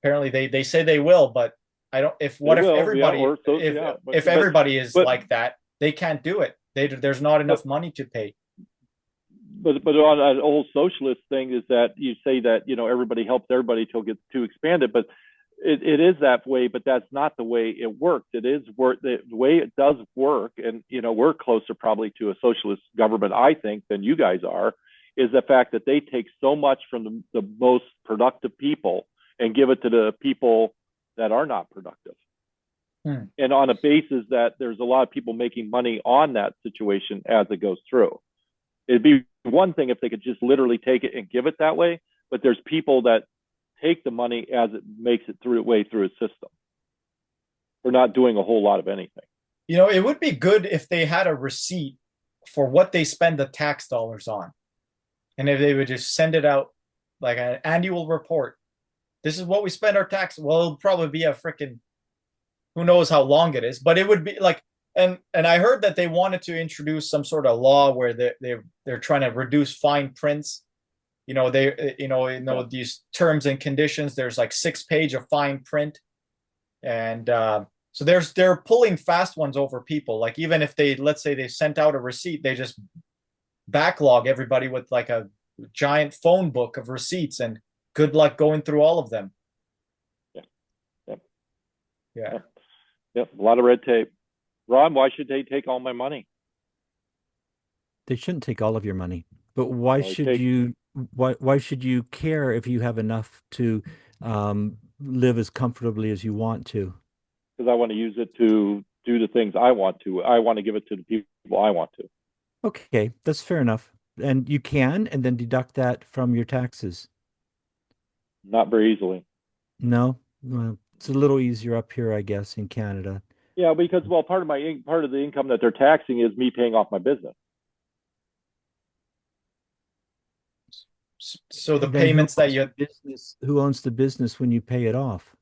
Apparently they say they will, but I don't. If They what if will, yeah, everybody or so, if yeah, if everybody is but like that, they can't do it. There's not but enough money to pay. but on that old socialist thing is that you say that everybody helps everybody till it gets too expanded, but it is that way, but that's not the way it works. It is work the way it does work, and we're closer probably to a socialist government, I think, than you guys are. Is the fact that they take so much from the most productive people and give it to the people that are not productive, and on a basis that there's a lot of people making money on that situation as it goes through. It'd be one thing if they could just literally take it and give it that way, but there's people that take the money as it makes it through way through a system. We're not doing a whole lot of anything. It would be good if they had a receipt for what they spend the tax dollars on. And if they would just send it out like an annual report. This is what we spend our tax. Well, it'll probably be a freaking who knows how long it is, but it would be like and I heard that they wanted to introduce some sort of law where they're trying to reduce fine prints. These terms and conditions. There's like 6 page of fine print, and so they're pulling fast ones over people. Like even if let's say they sent out a receipt, they just backlog everybody with like a giant phone book of receipts, and good luck going through all of them. Yeah. Yeah. Yep. A lot of red tape. Ron, why should they take all my money? They shouldn't take all of your money, but why should you care if you have enough to live as comfortably as you want to? Because I want to use it to do the things I want to. I want to give it to the people I want to. Okay, that's fair enough. And you can, and then deduct that from your taxes. Not very easily. No, well, it's a little easier up here, I guess, in Canada. Yeah, because part of the income that they're taxing is me paying off my business. So the And then payments that you who owns the business when you pay it off?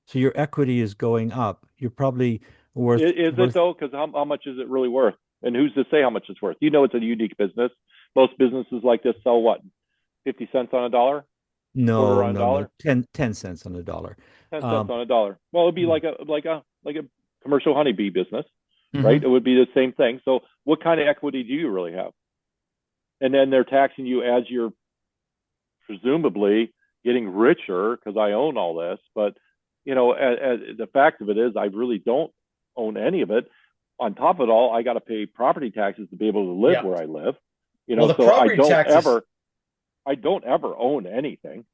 So your equity is going up. You're probably worth. Is it though? Because how much is it really worth? And who's to say how much it's worth? It's a unique business. Most businesses like this sell what, 50 cents on a dollar? No, on a no, dollar? no. 10 cents on a dollar. 10 cents on a dollar. Well, it'd be like a commercial honeybee business, right? Mm-hmm. It would be the same thing. So what kind of equity do you really have? And then they're taxing you as you're presumably getting richer because I own all this. But, as the fact of it is, I really don't own any of it. On top of it all, I got to pay property taxes to be able to live where I live. the so property taxes, I don't ever own anything.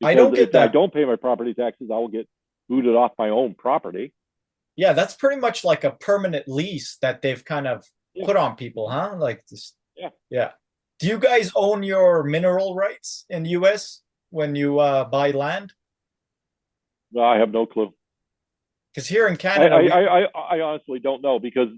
I don't get if that. I don't pay my property taxes, I will get booted off my own property. Yeah, that's pretty much like a permanent lease that they've kind of put on people, huh? Like this. Yeah. Yeah. Do you guys own your mineral rights in the US when you buy land? No, I have no clue. Because here in Canada, I honestly don't know because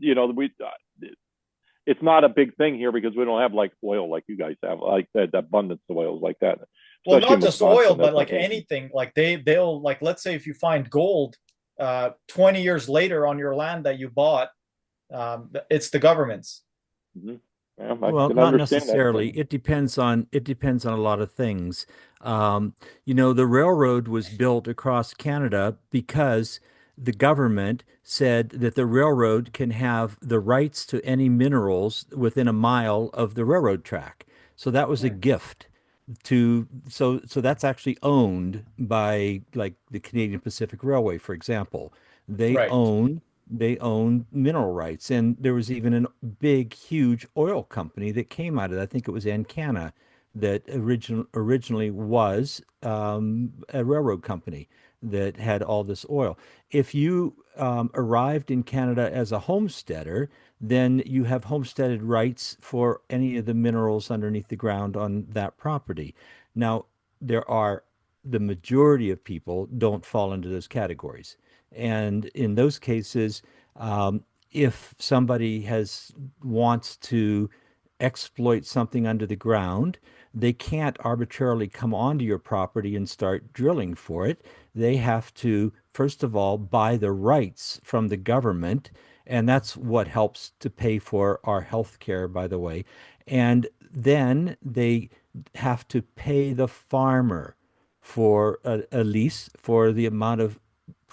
it's not a big thing here because we don't have like oil like you guys have, like that abundance of oils like that. Well, not just oil, but like anything. Like they'll like, let's say if you find gold 20 years later on your land that you bought, it's the government's. Mm-hmm. Well, not necessarily. It depends on a lot of things. The railroad was built across Canada because the government said that the railroad can have the rights to any minerals within a mile of the railroad track. So that was a gift so that's actually owned by like the Canadian Pacific Railway, for example. They Right. own mineral rights, and there was even a big, huge oil company that came out of it. I think it was Ancana that originally was a railroad company that had all this oil. If you arrived in Canada as a homesteader, then you have homesteaded rights for any of the minerals underneath the ground on that property. Now, the majority of people don't fall into those categories. And in those cases, if somebody wants to exploit something under the ground, they can't arbitrarily come onto your property and start drilling for it. They have to, first of all, buy the rights from the government, and that's what helps to pay for our health care, by the way. And then they have to pay the farmer for a lease for the amount of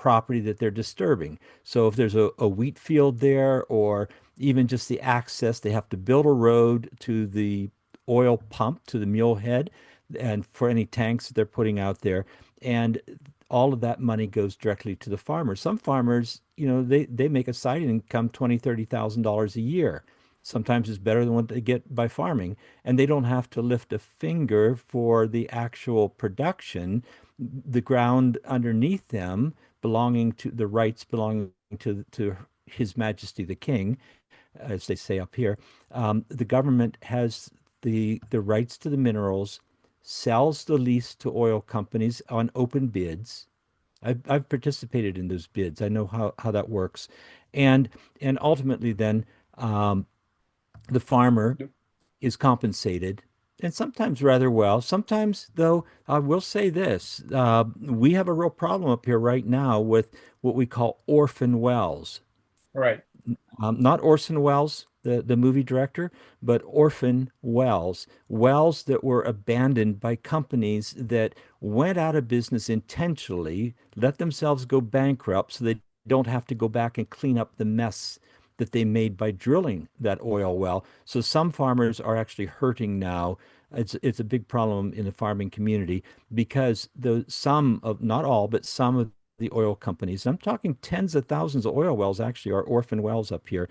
property that they're disturbing. So if there's a wheat field there, or even just the access, they have to build a road to the oil pump, to the mule head, and for any tanks that they're putting out there. And all of that money goes directly to the farmer. Some farmers, they make a side income $20,000-$30,000 a year. Sometimes it's better than what they get by farming, and they don't have to lift a finger for the actual production. The ground underneath them, belonging to the rights belonging to His Majesty the King, as they say up here, the government has the rights to the minerals, sells the lease to oil companies on open bids. I've participated in those bids. I know how that works, and ultimately then the farmer is compensated, and sometimes rather well. Sometimes, though, I will say this: we have a real problem up here right now with what we call orphan wells. Right. Not Orson Welles, the movie director, but orphan wells, wells that were abandoned by companies that went out of business intentionally, let themselves go bankrupt so they don't have to go back and clean up the mess that they made by drilling that oil well. So some farmers are actually hurting now. It's a big problem in the farming community because some of, not all, but some of the oil companies, I'm talking tens of thousands of oil wells actually are orphan wells up here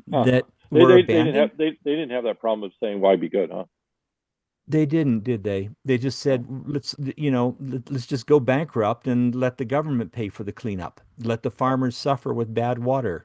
that were abandoned. They didn't have that problem of saying why be good, huh? They didn't, did they? They just said, let's just go bankrupt and let the government pay for the cleanup. Let the farmers suffer with bad water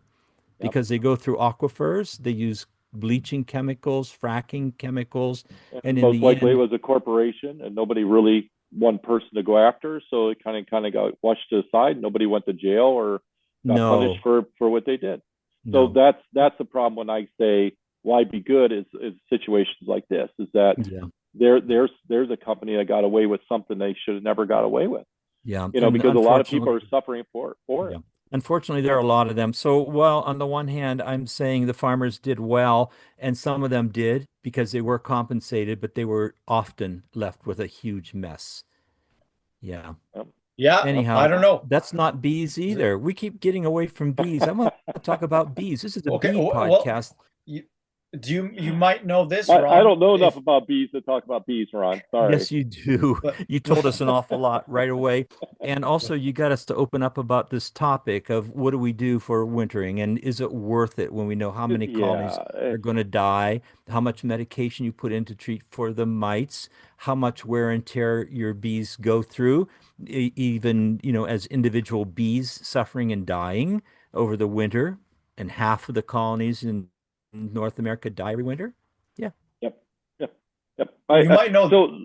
Yep. because they go through aquifers, they use bleaching chemicals, fracking chemicals, And and in most the likely it end, was a corporation and nobody really one person to go after, so it kind of got washed to the side. Nobody went to jail or got punished no, for what they did. So no, that's the problem when I say why be good is situations like this, is that yeah, there's a company that got away with something they should have never got away with. yeah, You know, and because a lot of people are unfortunately, suffering for yeah. it. Unfortunately, there are a lot of them. So, well, on the one hand, I'm saying the farmers did well, and some of them did because they were compensated, but they were often left with a huge mess. Yeah. Yep. Yeah, Yep. I Anyhow, don't know. that's not bees Is either. We keep getting away from bees. I want to talk about bees. This is a Okay, bee well, podcast. you, you might know this, I Ron. don't know enough If about bees to talk about bees, Ron. Sorry. Yes, you do. but You told us an awful lot right away. And also, you got us to open up about this topic of what do we do for wintering and is it worth it when we know how many colonies Yeah. are going to die, how much medication you put in to treat for the mites, how much wear and tear your bees go through, even, as individual bees suffering and dying over the winter, and half of the colonies in North America die every winter. Yeah. Yep. Yep. Yep. you might know. So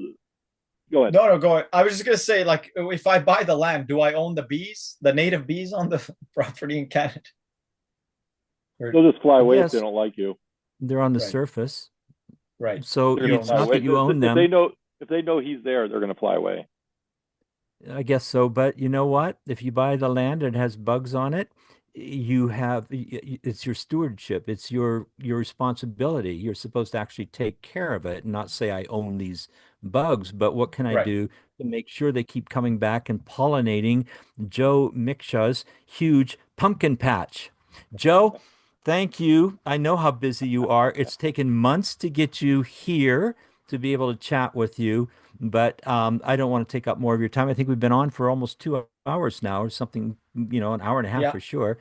go ahead. No, go ahead. I was just gonna say, like, if I buy the land, do I own the bees, the native bees on the property in Canada? Or, They'll just fly away if they Yes, don't like you. they're on the right, surface. right. So They're You gonna don't it's fly not necessarily. away. that you own If they them. know he's there, they're gonna fly away. I guess so. But you know what? If you buy the land and it has bugs on it, it's your stewardship. It's your responsibility. You're supposed to actually take care of it and not say, I own these bugs. But what can I Right. do to make sure they keep coming back and pollinating Joe Miksha's huge pumpkin patch? Joe, thank you. I know how busy you are. It's taken months to get you here to be able to chat with you, but I don't want to take up more of your time. I think we've been on for almost 2 hours now, or something, an hour and a half Yeah. for sure.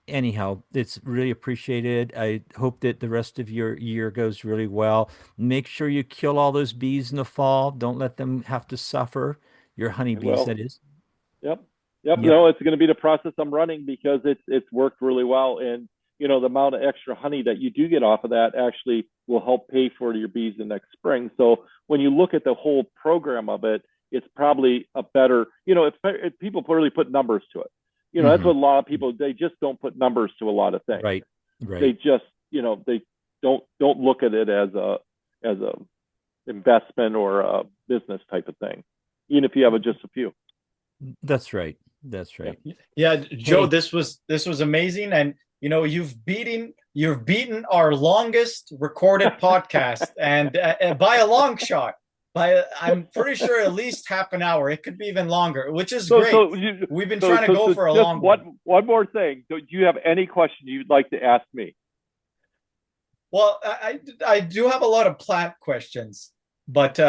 Anyhow, it's really appreciated. I hope that the rest of your year goes really well. Make sure you kill all those bees in the fall. Don't let them have to suffer. Your honeybees, Well, that is. yep. Yep. Yep. No, it's going to be the process I'm running because it's worked really well, and the amount of extra honey that you do get off of that actually will help pay for your bees the next spring. So when you look at the whole program of it, it's probably a better, if people really put numbers to it. That's Hmm. what a lot of people, they just don't put numbers to a lot of things. Right. They Right. just, they don't look at it as a investment or a business type of thing, even if you have just a few. That's right. That's Yeah. right. Yeah, Joe, Hey, this was amazing, and you've beaten our longest recorded podcast, and by a long shot. I'm pretty sure at least half an hour. It could be even longer, which is So, great. We've been trying to go for a just long one. One more thing. Do you have any question you'd like to ask me? Well, I do have a lot of plant questions, but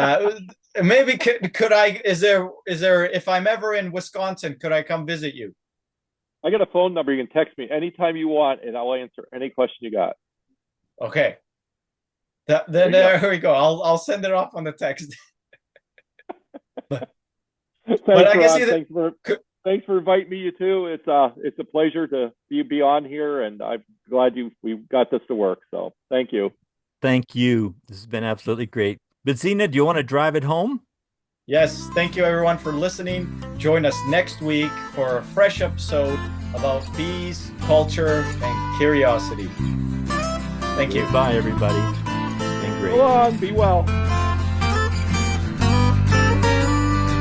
maybe could I? Is there if I'm ever in Wisconsin, could I come visit you? I got a phone number. You can text me anytime you want, and I'll answer any question you got. Okay. Then there we go. I'll send it off on the text. Thanks, I guess thanks for inviting me. You too. It's a pleasure to be on here, and I'm glad we got this to work. So thank you. Thank you. This has been absolutely great. Bidzina, do you want to drive it home? Yes. Thank you, everyone, for listening. Join us next week for a fresh episode about bees, culture, and curiosity. Thank you. Bye, everybody. It's been great. Go on. Be well.